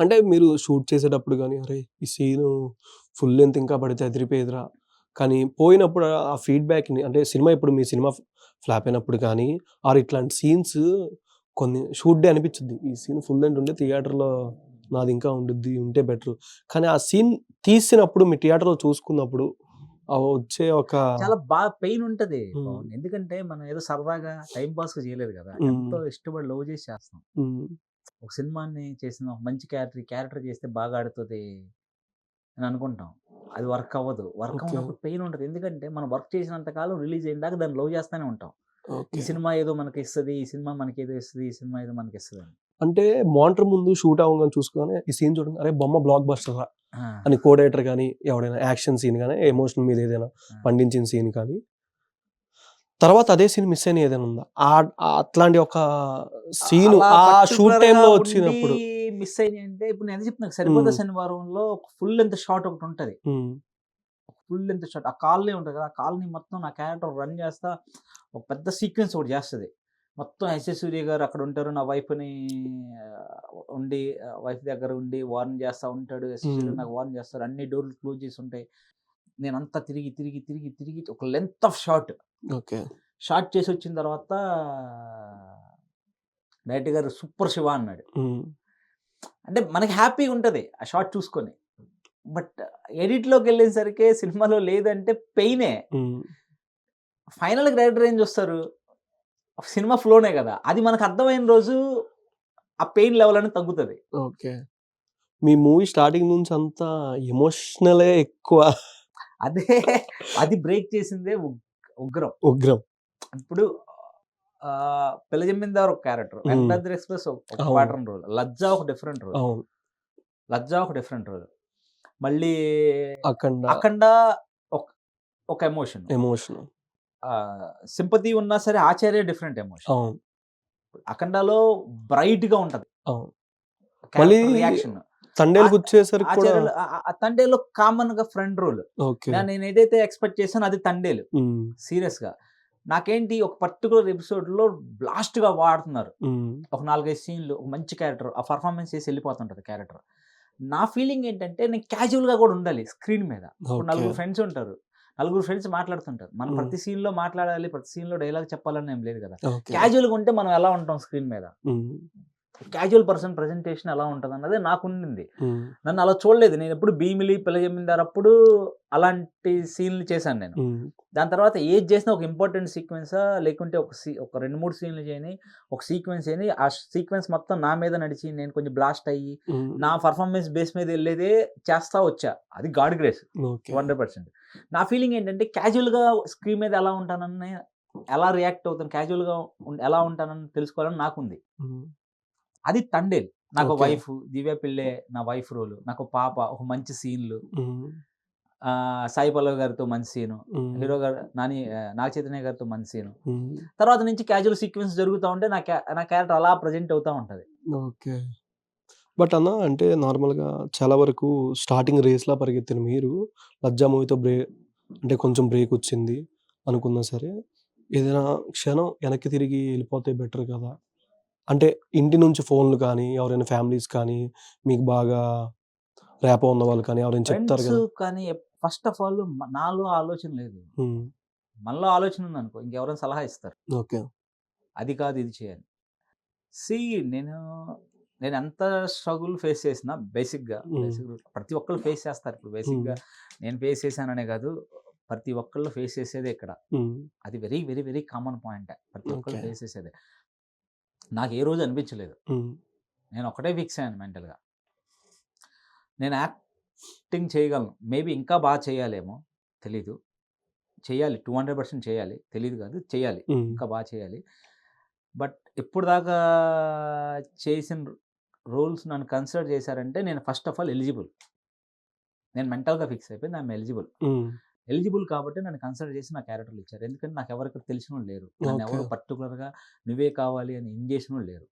అంటే మీరు షూట్ చేసేటప్పుడు కానీ అరే ఈ సీన్ ఫుల్ లెంత్ ఇంకా పడితే అదిరిపోయేదిరా, కానీ పోయినప్పుడు ఆ ఫీడ్బ్యాక్ని, అంటే సినిమా ఇప్పుడు మీ సినిమా ఫ్లాప్ అయినప్పుడు కానీ ఆర్ ఇట్లాంటి సీన్స్ కొన్ని షూట్ డే అనిపించింది, ఈ సీన్ ఫుల్ లెంత్ ఉంటే థియేటర్లో నాది ఇంకా ఉంటే బెటర్, కానీ ఆ సీన్ తీసినప్పుడు మీ థియేటర్లో చూసుకున్నప్పుడు వచ్చే ఒక చాలా బాగా పెయిన్ ఉంటది. ఎందుకంటే మనం ఏదో సరదాగా టైం పాస్ చేయలేదు కదా, ఎంతో ఇష్టపడి లవ్ చేసి చేస్తాం. ఒక సినిమాని చేసిన ఒక మంచి క్యారెక్టర్ చేస్తే బాగా ఆడుతుంది అని అనుకుంటాం, అది వర్క్ అవ్వదు. వర్క్ అవ్వనప్పుడు పెయిన్ ఉంటుంది, ఎందుకంటే మనం వర్క్ చేసినంత కాలం రిలీజ్ అయిన దాకా దాన్ని లవ్ చేస్తూనే ఉంటాం. ఈ సినిమా ఏదో మనకి ఇస్తుంది, ఈ సినిమా మనకి ఏదో ఇస్తుంది, ఈ సినిమా ఏదో మనకి ఇస్తుంది అని. అంటే మానిటర్ ముందు షూట్ అవ్వగానే చూసుకుని ఈ సీన్ చూడండి అరే బొమ్మ బ్లాక్ బస్టర్ అని కో డైరెక్టర్ కానీ ఎవడైనా యాక్షన్ సీన్ కానీ ఎమోషన్ మీద ఏదైనా పండించిన సీన్ కానీ తర్వాత అదే సీన్ మిస్ అయిన ఏదైనా ఉందా అట్లాంటి ఒక సీన్ ఆ షూట్ టైమ్ లో వచ్చినప్పుడు మిస్ అయినాయి అంటే, ఇప్పుడు నేను చెప్తున్నా సరిపోతే శనివారంలో ఫుల్ లెంత్ షాట్ ఒకటి ఉంటది. ఫుల్ లెంత్ షాట్ ఆ కాలనీ ఉంటుంది కదా, ఆ కాలనీ మొత్తం నా క్యారెక్టర్ రన్ చేస్తా ఒక పెద్ద సీక్వెన్స్ ఒకటి చేస్తుంది. మొత్తం ఎస్ఎస్ సూర్య గారు అక్కడ ఉంటారు, నా వైఫ్ని వైఫ్ దగ్గర ఉండి వార్న్ చేస్తూ ఉంటాడు. ఎస్ఎస్ సూర్య నాకు వార్న్ చేస్తారు, అన్ని డోర్లు క్లోజ్ చేసి ఉంటాయి. నేనంతా తిరిగి ఒక లెంత్ ఆఫ్ షాట్ షాట్ చేసి వచ్చిన తర్వాత డైరెక్టర్ గారు సూపర్ శివ అన్నాడు. అంటే మనకి హ్యాపీగా ఉంటుంది ఆ షాట్ చూసుకొని, బట్ ఎడిట్లోకి వెళ్ళేసరికి సినిమాలో లేదంటే పెయినే. ఫైనల్గా డైరెక్టర్ ఏం చూస్తారు, సినిమా ఫ్లోనే కదా, అది మనకు అర్థమైన రోజు ఆ పెయిన్ లెవెల్ అనేది తగ్గుతుంది. ఓకే. మీ మూవీ స్టార్టింగ్ నుంచి అంతా ఎమోషనలే ఎక్కువ. అది బ్రేక్ చేసిందే ఉగ్రం. ఉగ్రం ఇప్పుడు పిల్ల జమీందార్ ఒక క్యారెక్టర్, వెంకటాద్రి ఎక్స్ప్రెస్ ఒక అవును. ప్యాటర్న్ రోల్, లజ్జా ఒక డిఫరెంట్ రోల్, అవును. మళ్ళీ అఖండ అఖండ ఒక ఒక ఎమోషన్, ఎమోషన్. సింపతి ఉన్నా సరే ఆచార్య డిఫరెంట్ ఎమోషన్. అవును. అఖండలో బ్రైట్ గా ఉంటది అవును. మళ్ళీ క్యారెక్టర్ రియాక్షన్. తండేలుకి వచ్చేసరికి కూడా ఆచార్యలో తండేలో కామన్ గా ఫ్రెండ్ రోల్. ఓకే. నేను ఏదైతే ఎక్స్పెక్ట్ చేశానో అది తండేలు. సీరియస్ గా నాకేంటి ఒక పర్టికులర్ ఎపిసోడ్ లో బ్లాస్ట్ గా వాడుతున్నారు, ఒక 4-5 సీన్లు, ఒక మంచి క్యారెక్టర్, ఆ పర్ఫార్మెన్స్ చేసి వెళ్ళిపోతుంటది క్యారెక్టర్. నా ఫీలింగ్ ఏంటంటే నేను క్యాజువల్ గా కూడా ఉండాలి స్క్రీన్ మీద. ఇప్పుడు ఓకే. నలుగురు ఫ్రెండ్స్ ఉంటారు, నలుగురు ఫ్రెండ్స్ మాట్లాడుతుంటారు, మనం మ్మ్. ప్రతి సీన్ లో మాట్లాడాలి, ప్రతి సీన్ లో డైలాగ్ చెప్పాలని ఏం లేదు కదా. ఓకే. క్యాజువల్ గా ఉంటే మనం ఎలా ఉంటాం స్క్రీన్ మీద, ఉమ్. క్యాజువల్ పర్సన్ ప్రెజెంటేషన్ ఎలా ఉంటుంది అన్నది నాకు ఉండింది. ఉమ్. నన్ను అలా చూడలేదు. నేను ఎప్పుడు భీమిలి పిల్ల జమీందార్ అప్పుడు అలాంటి సీన్లు చేశాను నేను. ఉమ్. దాని తర్వాత ఏది చేసినా ఒక ఇంపార్టెంట్ సీక్వెన్సా, లేకుంటే ఒక 2-3 సీన్లు చేయని, ఒక సీక్వెన్స్ చేయని, ఆ సీక్వెన్స్ మొత్తం నా మీద నడిచి నేను కొంచెం బ్లాస్ట్ అయ్యి ఉమ్. నా పర్ఫార్మెన్స్ బేస్ మీద వెళ్ళేదే చేస్తా వచ్చా. అది గాడ్ గ్రేస్ ఓకే. 100%. నా ఫీలింగ్ ఏంటంటే క్యాజువల్గా స్క్రీన్ మీద ఎలా ఉంటానని, ఎలా రియాక్ట్ అవుతాను, క్యాజువల్గా ఎలా ఉంటానని తెలుసుకోవాలని నాకుంది. ఉమ్. అది తండేల్. నాకు ఓకే. వైఫ్ దివ్య పిల్లే నా వైఫ్ రోల్, నాకు పాప, ఒక మంచి సీన్లు, ఉమ్. సాయి పల్లవి గారితో మంచి సీను, ఉమ్. హీరో గారు నాగ చైతన్య గారితో మంచి సీను. ఉమ్. తర్వాత నుంచి క్యాజువల్ సీక్వెన్స్ జరుగుతూ ఉంటే నా క్యారెక్టర్ అలా ప్రజెంట్ అవుతూ ఉంటుంది. ఓకే. బట్ అన్న అంటే నార్మల్‌గా చాలా వరకు స్టార్టింగ్ రేస్‌లా పరిగెత్తిన మీరు 'లజ్జా' మూవీతో అంటే కొంచెం బ్రేక్ వచ్చింది అనుకున్నా సరే, ఏదైనా క్షణం వెనక్కి తిరిగి వెళ్ళిపోతే బెటర్ కదా! అంటే ఇంటి నుంచి ఫోన్‌లు కానీ, ఎవరైనా ఫ్యామిలీస్ కానీ, మీకు బాగా ర్యాపో ఉన్నవాళ్ళు కానీ ఎవరైనా చెప్తారు ఫ్రెండ్స్ కదా! కానీ ఫస్ట్ ఆఫ్ ఆల్ నాలో ఆలోచన లేదు. హ్మ్. మనలో ఆలోచన ఉందనుకో ఇంకెవరైనా సలహా ఇస్తారు, ఓకే. అది కాదు ఇది చేయాలి. సీ నేను ఎంత స్ట్రగుల్ ఫేస్ చేసినా బేసిక్గా హ్మ్. ప్రతి ఒక్కళ్ళు ఫేస్ చేస్తారు. ఇప్పుడు హ్మ్. బేసిక్గా నేను ఫేస్ చేశాననే కాదు, ప్రతి ఒక్కళ్ళు ఫేస్ చేసేదే ఇక్కడ. హ్మ్. అది very very very common point. ప్రతి ఒక్కళ్ళు ఓకే. ఫేస్ చేసేదే. నాకు ఏ రోజు అనిపించలేదు. హ్మ్. నేను ఒకటే ఫిక్స్ అయ్యాను మెంటల్‌గా. నేను యాక్టింగ్ చేయగలను. మేబీ ఇంకా బాగా చేయాలేమో తెలీదు. చేయాలి, 200% చేయాలి. తెలీదు కాదు, చేయాలి. హ్మ్. ఇంకా బాగా చేయాలి. బట్ ఇప్పటిదాకా చేసిన రోల్స్ నన్ను కన్సిడర్ చేశారంటే నేను ఫస్ట్ ఆఫ్ ఆల్ ఎలిజిబుల్. నేను మెంటల్‌గా ఫిక్స్ అయిపోయింది. I'm eligible. హ్మ్. ఎలిజిబుల్ కాబట్టి నన్ను కన్సిడర్ చేసి నా క్యారెక్టర్‌లు ఇచ్చారు. ఎందుకంటే నాకెవరికి తెలిసినోళ్ళు లేరు. ఓకే. నన్నెవరు పర్టిక్యులర్‌గా నువ్వే కావాలి అని చేసినోళ్ళు లేరు.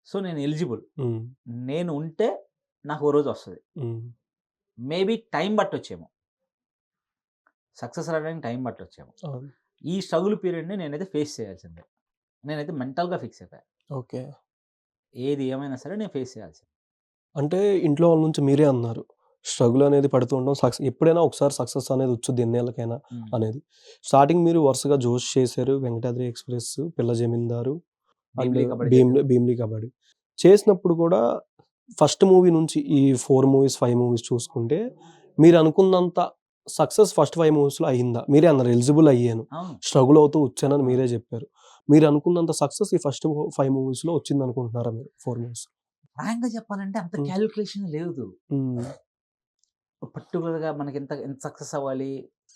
సో, నేను ఎలిజిబుల్. హ్మ్. నేను ఉంటే నాకు ఓ రోజు వస్తది. హ్మ్. మేబీ టైం పట్టొచ్చేమో. సక్సెస్ రావడానికి టైం పట్టొచ్చేమో. అవును. ఈ స్ట్రగుల్ పీరియడ్‌ని నేనైతే ఫేస్ చేయాల్సిందే. నేనైతే మెంటల్‌గా ఫిక్స్ అయిపోయా. ఓకే. ఏది ఏమైనా సరే నేను ఫేస్ చేయాల్సిందే. అంటే ఇంట్లో వాళ్ళ నుంచి మీరే అన్నారు. స్ట్రగుల్ అనేది పడుతూ ఉంటాం. ఎప్పుడైనా ఒకసారి సక్సెస్ అనేది వచ్చుద్ది ఎన్నేళ్ళకైనా హ్మ్. అనేది. స్టార్టింగ్ మీరు వరుసగా 'జోష్' చేశారు, 'వెంకటాద్రి ఎక్స్‌ప్రెస్', 'పిల్ల జమీందారు' అండ్ భీమిలి కబడ్డీ చేశాను. 'భీమ్లీ కబడ్డీ' చేసినప్పుడు కూడా ఫస్ట్ మూవీ నుంచి ఈ 4 మూవీస్, 5 మూవీస్ చూసుకుంటే మీరు అనుకున్నంత సక్సెస్ ఫస్ట్ 5 మూవీస్‌లో అయిందా? మీరే అన్నారు ఎలిజిబుల్ అయ్యాను. అవును. స్ట్రగుల్ అవుతూ వచ్చానని అవును. మీరే చెప్పారు. మీరు అనుకున్నంత సక్సెస్ ఈ ఫస్ట్ 5 మూవీస్‌లో వచ్చిందనుకుంటున్నారా మీరు? 4 మూవీస్? ఫ్రాంక్‌గా చెప్పాలంటే అంత హ్మ్. కాలిక్యులేషన్ లేదు. హ్మ్. పర్టిక్యులర్‌గా మనకి ఎంత ఎంత సక్సెస్ అవ్వాలి,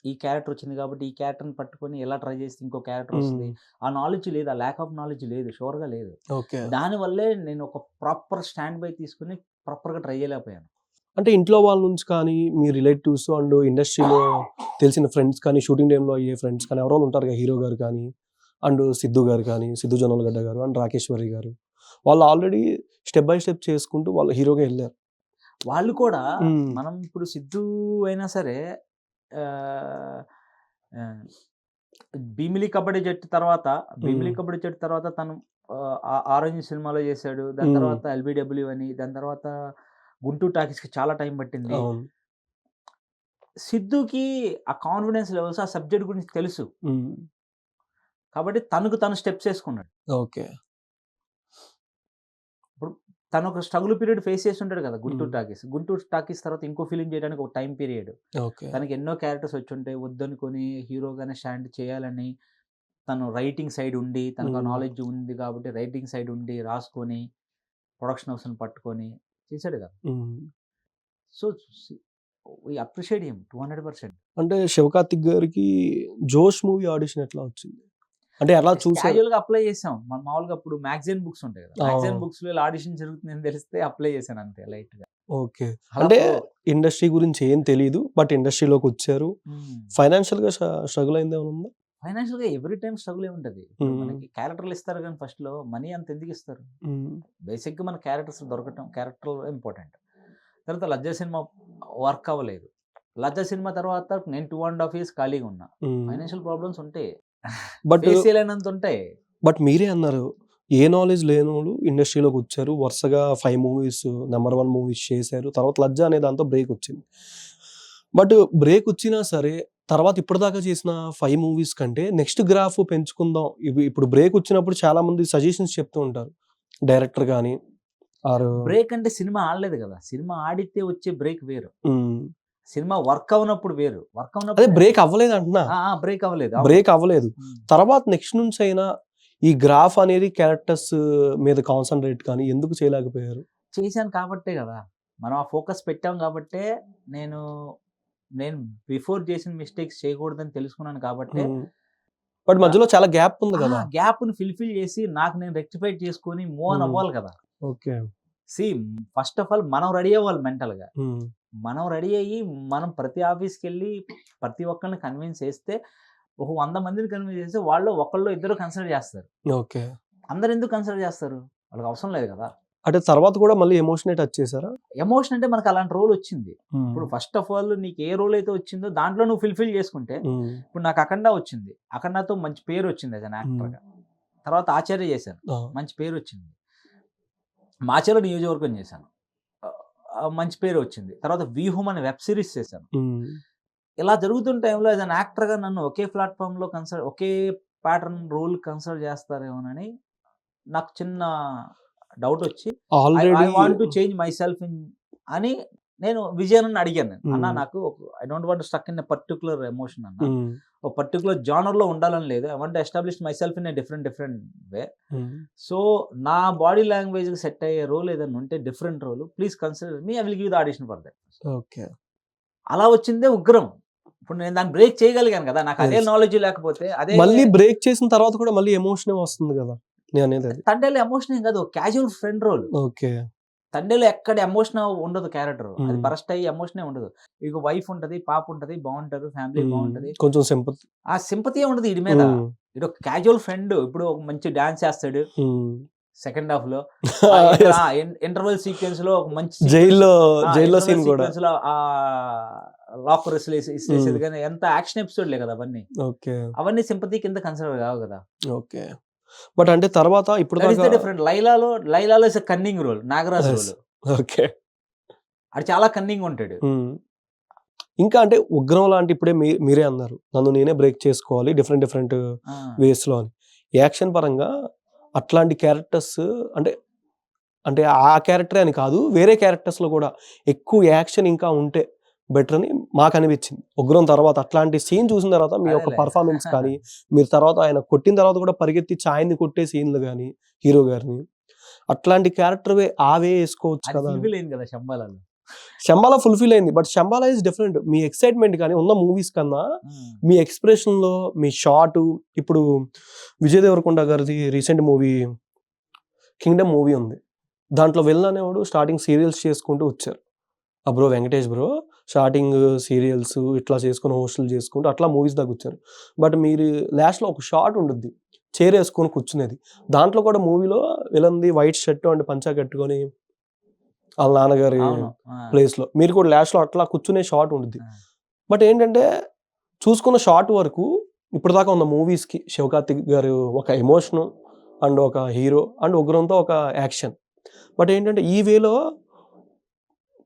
ఈ క్యారెక్టర్ వచ్చింది కాబట్టి ఈ క్యారెక్టర్‌ని పట్టుకొని ఎలా ట్రై చేస్తే ఇంకో క్యారెక్టర్ వస్తది. హ్మ్. ఆ నాలెడ్జ్ లేదు. ఆ ల్యాక్ ఆఫ్ నాలెడ్జ్ లేదు. ష్యూర్‌గా లేదు. ఓకే. దానివల్లే నేను ఒక ప్రాపర్ స్టాండ్ బై తీసుకొని ప్రాపర్‌గా ట్రై చేయలేకపోయాను. అంటే ఇంట్లో వాళ్ళ నుంచి కానీ, మీ రిలేటివ్స్ అండ్ ఇండస్ట్రీలో తెలిసిన ఫ్రెండ్స్ కానీ, షూటింగ్ టైమ్‌లో అయ్యే ఫ్రెండ్స్ కానీ ఎవరోళ్ళు ఉంటారు కదా! హీరో గారు కానీ, అండ్ సిద్దు గారు కానీ, సిద్దు జొన్నలగడ్డ గారు అండ్ రాకేశ్వరి గారు. వాళ్ళు ఆల్రెడీ స్టెప్ బై స్టెప్ చేసుకుంటూ వాళ్ళు హీరోగా ఎళ్లారు. వాళ్ళు కూడా హ్మ్. మనం ఇప్పుడు సిద్ధు అయినా సరే ఆహ్, ఆహ్, భీమిలి కబడ్డీ హ్మ్. కబడ్డీ జట్టు తర్వాత తను 'ఆరెంజ్' సినిమాలో చేశాడు. దాని హ్మ్. తర్వాత 'ఎల్‌బి‌డబ్ల్యూ' అని, దాని తర్వాత 'గుంటూరు టాకీస్‌కి' చాలా టైం పట్టింది. అవును. సిద్ధుకి ఆ కాన్ఫిడెన్స్ లెవెల్స్, ఆ సబ్జెక్ట్ గురించి తెలుసు. హ్మ్. కాబట్టి తనకు తను స్టెప్స్ ఏసుకున్నాడు. ఓకే. ఇప్పుడు తను ఒక స్ట్రగుల్ పీరియడ్ ఫేస్ చేసి ఉంటాడు కదా! హ్మ్. 'గుంటూరు టాకీస్' తర్వాత ఇంకో ఫిల్మ్ చేయడానికి ఒక టైం పీరియడ్. ఓకే. తనకి ఎన్నో క్యారెక్టర్స్ వచ్చుంటాయి. వద్దనుకోని హీరోగానే స్టాండ్ చేయాలని తను రైటింగ్ సైడ్ ఉండి, తనకు ఆ హ్మ్. నాలెడ్జ్ ఉంది కాబట్టి రైటింగ్ సైడ్ ఉండి రాసుకొని, ప్రొడక్షన్ హౌస్‌ని పట్టుకొని చేసాడు కదా! Hmm. So, we appreciate him 200%. అంటే 'శివకార్తిక్' గారికి 'జోష్' మూవీ ఆడిషన్ ఎట్లా వచ్చింది? అంటే అలా చూసారు. క్యాజువల్ గా అప్లై చేసాం. మనం మామూలుగా అప్పుడు మ్యాగజైన్ బుక్స్ ఉంటాయి కదా, ఆ. మ్యాగజైన్ బుక్స్ లో ఆడిషన్ జరుగుతుందని తెలిస్తే అప్లై చేశాను అంతే లైట్ గా. ఓకే. అలా అంటే pro- ఇండస్ట్రీ గురించి ఏం తెలీదు. బట్ ఇండస్ట్రీలోకి వచ్చారు. ఫైనాన్షియల్ గా స్ట్రగుల్ అయింది ఏమైనా ఉందా? ఫైనాన్షియల్ గా ఎవ్రీ టైం స్ట్రగుల్ ఏ ఉంటది. ఇప్పుడు మనకి క్యారెక్టర్లు ఇస్తారు కానీ ఫస్ట్ లో మనీ అంత ఎందుకు ఇస్తారు? బేసిక్ గా మన క్యారెక్టర్స్ దొరకటం, క్యారెక్టర్ ఇంపార్టెంట్. తర్వాత లజ్జా సినిమా వర్క్ అవ్వలేదు. లజ్జా సినిమా తర్వాత నేను 2.5 years ఖాళీగా ఉన్నా. ఫైనాన్షియల్ ప్రాబ్లమ్స్ ఉంటాయి, బట్ ఫేస్ చేయలేనంత ఉంటాయి. బట్ మీరే అన్నారు ఏ నాలెడ్జ్ లేని వాళ్ళు ఇండస్ట్రీలోకి వచ్చారు. వరుసగా 5 మూవీస్ నెంబర్ 1 మూవీస్ చేశారు. తర్వాత లజ్జా అనే దాంతో బ్రేక్ వచ్చింది. బట్ బ్రేక్ వచ్చినా సరే తర్వాత ఇప్పటిదాకా చేసిన 5 మూవీస్ కంటే నెక్స్ట్ గ్రాఫ్ పెంచుకుందాం. ఇప్పుడు బ్రేక్ వచ్చినప్పుడు చాలా మంది సజెషన్స్ చెప్తూ ఉంటారు. డైరెక్టర్ కానీ ఆరు బ్రేక్ అంటే సినిమా ఆడలేదు కదా, సినిమా ఆడితే వచ్చే బ్రేక్ వేరు, సినిమా వర్క్ అవునప్పుడు వేరు. వర్క్ అదే అవునప్పుడు బ్రేక్ అవ్వలేదు అంటున్నా. బ్రేక్ అవ్వలేదు. బ్రేక్ అవ్వలేదు. తర్వాత నెక్స్ట్ నుంచి అయినా ఈ గ్రాఫ్ అనేది క్యారెక్టర్స్ మీద కాన్సన్ట్రేట్ కానీ ఎందుకు చేయలేకపోయారు? చేశాను కాబట్టే కదా, మనం ఆ ఫోకస్ పెట్టాం కాబట్టే నేను బిఫోర్ చేసిన మిస్టేక్స్ చేయకూడదని తెలుసుకున్నాను కాబట్టే బట్ మధ్యలో చాలా గ్యాప్ ఉంది కదా. గ్యాప్ ని ఫిల్ఫిల్ చేసి నాకు నేను రెక్టిఫై చేసుకొని మూవ్ ఆన్ అవ్వాలి కదా. ఓకే. ఫస్ట్ ఆఫ్ ఆల్ మనం రెడీ అవ్వాలి మెంటల్ గా. మనం రెడీ అయ్యి మనం ప్రతి ఆఫీస్కి వెళ్ళి ప్రతి ఒక్కరిని కన్విన్స్ చేస్తే ఒక 100 మందిని కన్విన్స్ చేస్తే వాళ్ళు ఒకళ్ళు ఇద్దరు కన్సిడర్ చేస్తారు. ఓకే. అందరు ఎందుకు కన్సిడర్ చేస్తారు? వాళ్ళకి అవసరం లేదు కదా. అంటే తర్వాత కూడా మళ్ళీ ఎమోషన్ టచ్ చేశారా? ఎమోషన్ అంటే మనకు అలాంటి రోల్ వచ్చింది. ఇప్పుడు ఫస్ట్ ఆఫ్ ఆల్ నీకు ఏ రోల్ అయితే వచ్చిందో దాంట్లో నువ్వు ఫిల్ఫిల్ చేసుకుంటే, ఇప్పుడు నాకు అఖండ వచ్చింది, అఖండతో మంచి పేరు వచ్చింది యాజ్ అన్ యాక్టర్ గా. తర్వాత ఆచార్య చేశాను, మంచి పేరు వచ్చింది. మాచర్ల నియోజకవర్గం చేశాను, మంచి పేరు వచ్చింది. తర్వాత వ్యూహం అనే వెబ్ సిరీస్ చేశాను. ఇలా జరుగుతున్న టైంలో యాజ్ అన్ యాక్టర్ గా నన్ను ఒకే ప్లాట్ఫామ్ లో ఒకే ప్యాటర్న్ రోల్ కన్సిడర్ చేస్తారేమోనని నాకు చిన్న డౌట్ వచ్చి I want to change myself అని నేను విజయన్ అడిగాను. అన్న నాకు I don't want stuck in a particular emotion అన్న, ఒక పర్టికులర్ జానర్ లో ఉండాలని లేదు. I want establish myself in a different way. So నా బాడీ లాంగ్వేజ్ కి సెట్ అయ్యే రోల్ ఏదైనా ఉంటే different role, please consider me, I will give the audition for that. Okay. అలా వచ్చిందే ఉగ్రం. ఇప్పుడు నేను దాన్ని బ్రేక్ చేయగలిగాను కదా, నాకు అదే నాలెడ్జ్ లేకపోతే అదే. మళ్ళీ బ్రేక్ చేసిన తర్వాత కూడా మళ్ళీ ఎమోషన్ వస్తుంది కదా. నేను అనేది తండేలో ఎమోషన్ ఏం కాదు, క్యాజువల్ ఫ్రెండ్ రోల్. ఓకే. తండేలో ఎక్కడ ఎమోషన్ ఉండదు, క్యారెక్టర్ అది బరస్ట్ అయ్యి ఎమోషనే ఉండదు. ఇక వైఫ్ ఉంటది, పాప ఉంటది, బాగుంటారు, ఫ్యామిలీ బాగుంటది, కొంచెం సింపతి, ఆ సింపతి ఉండదు వీడి మీద. ఇది ఒక క్యాజువల్ ఫ్రెండ్. ఇప్పుడు ఒక మంచి డాన్స్ చేస్తాడు సెకండ్ హాఫ్ లో, ఇంటర్వెల్ సీక్వెన్స్ లో ఒక మంచి జైల్లో సీన్ కూడా లాక్ ఇసేది కానీ ఎంత యాక్షన్ ఎపిసోడ్ లే కదా అవన్నీ. ఓకే. అవన్నీ సింపతి కింద కన్సిడర్ కావు కదా. ఓకే. బట్ అంటే తర్వాత ఇప్పుడు డిఫరెంట్. లైలాలో is cunning role, Nagaraj role. Okay. అది చాలా కన్నింగ్ ఉంటాడు. ఇంకా అంటే ఉగ్రం లాంటి ఇప్పుడే మీరే అన్నారు నన్ను నేనే బ్రేక్ చేసుకోవాలి డిఫరెంట్ వేస్ లో అని. యాక్షన్ పరంగా అట్లాంటి క్యారెక్టర్స్ అంటే ఆ క్యారెక్టరే అని కాదు, వేరే క్యారెక్టర్స్ లో కూడా ఎక్కువ యాక్షన్ ఇంకా ఉంటే బెటర్ అని మాకు అనిపించింది. ఉగ్రం తర్వాత అట్లాంటి సీన్ చూసిన తర్వాత మీ యొక్క పర్ఫార్మెన్స్ కానీ, మీరు తర్వాత ఆయన కొట్టిన తర్వాత కూడా పరిగెత్తి ఛాయని కొట్టే సీన్లు కానీ హీరో గారిని, అట్లాంటి క్యారెక్టర్ ఆవే వేసుకోవచ్చు కదా. శంబాలా ఫుల్ఫిల్ అయింది. But Shambhala is different. మీ ఎక్సైట్మెంట్ కానీ ఉన్న మూవీస్ కన్నా మీ ఎక్స్ప్రెషన్ లో మీ షాట్. ఇప్పుడు విజయ్ దేవరకొండ గారిది రీసెంట్ మూవీ కింగ్డమ్ మూవీ ఉంది, దాంట్లో వెళ్ళనేవాడు స్టార్టింగ్ సీరియల్స్ చేసుకుంటూ వచ్చారు. ఆ bro Venkatesh bro starting serials ఇట్లా చేసుకుని హోస్టల్ చేసుకుంటూ అట్లా మూవీస్ దాకా వచ్చారు. బట్ మీరు లాస్ట్లో ఒక షాట్ ఉంటుంది చైర్ వేసుకొని కూర్చునేది, దాంట్లో కూడా మూవీలో విలన్ది వైట్ షర్ట్ అండ్ పంచా కట్టుకొని వాళ్ళ నాన్నగారి ప్లేస్ లో మీరు కూడా లాస్ట్ లో అట్లా కూర్చునే షాట్ ఉంటుంది. బట్ ఏంటంటే చూసుకున్న షాట్ వరకు ఇప్పుడు దాకా ఉన్న మూవీస్ కి శివకార్తిక్ గారు ఒక ఎమోషన్ అండ్ ఒక హీరో అండ్ ఉగ్రంతో ఒక యాక్షన్. బట్ ఏంటంటే ఈ వేలో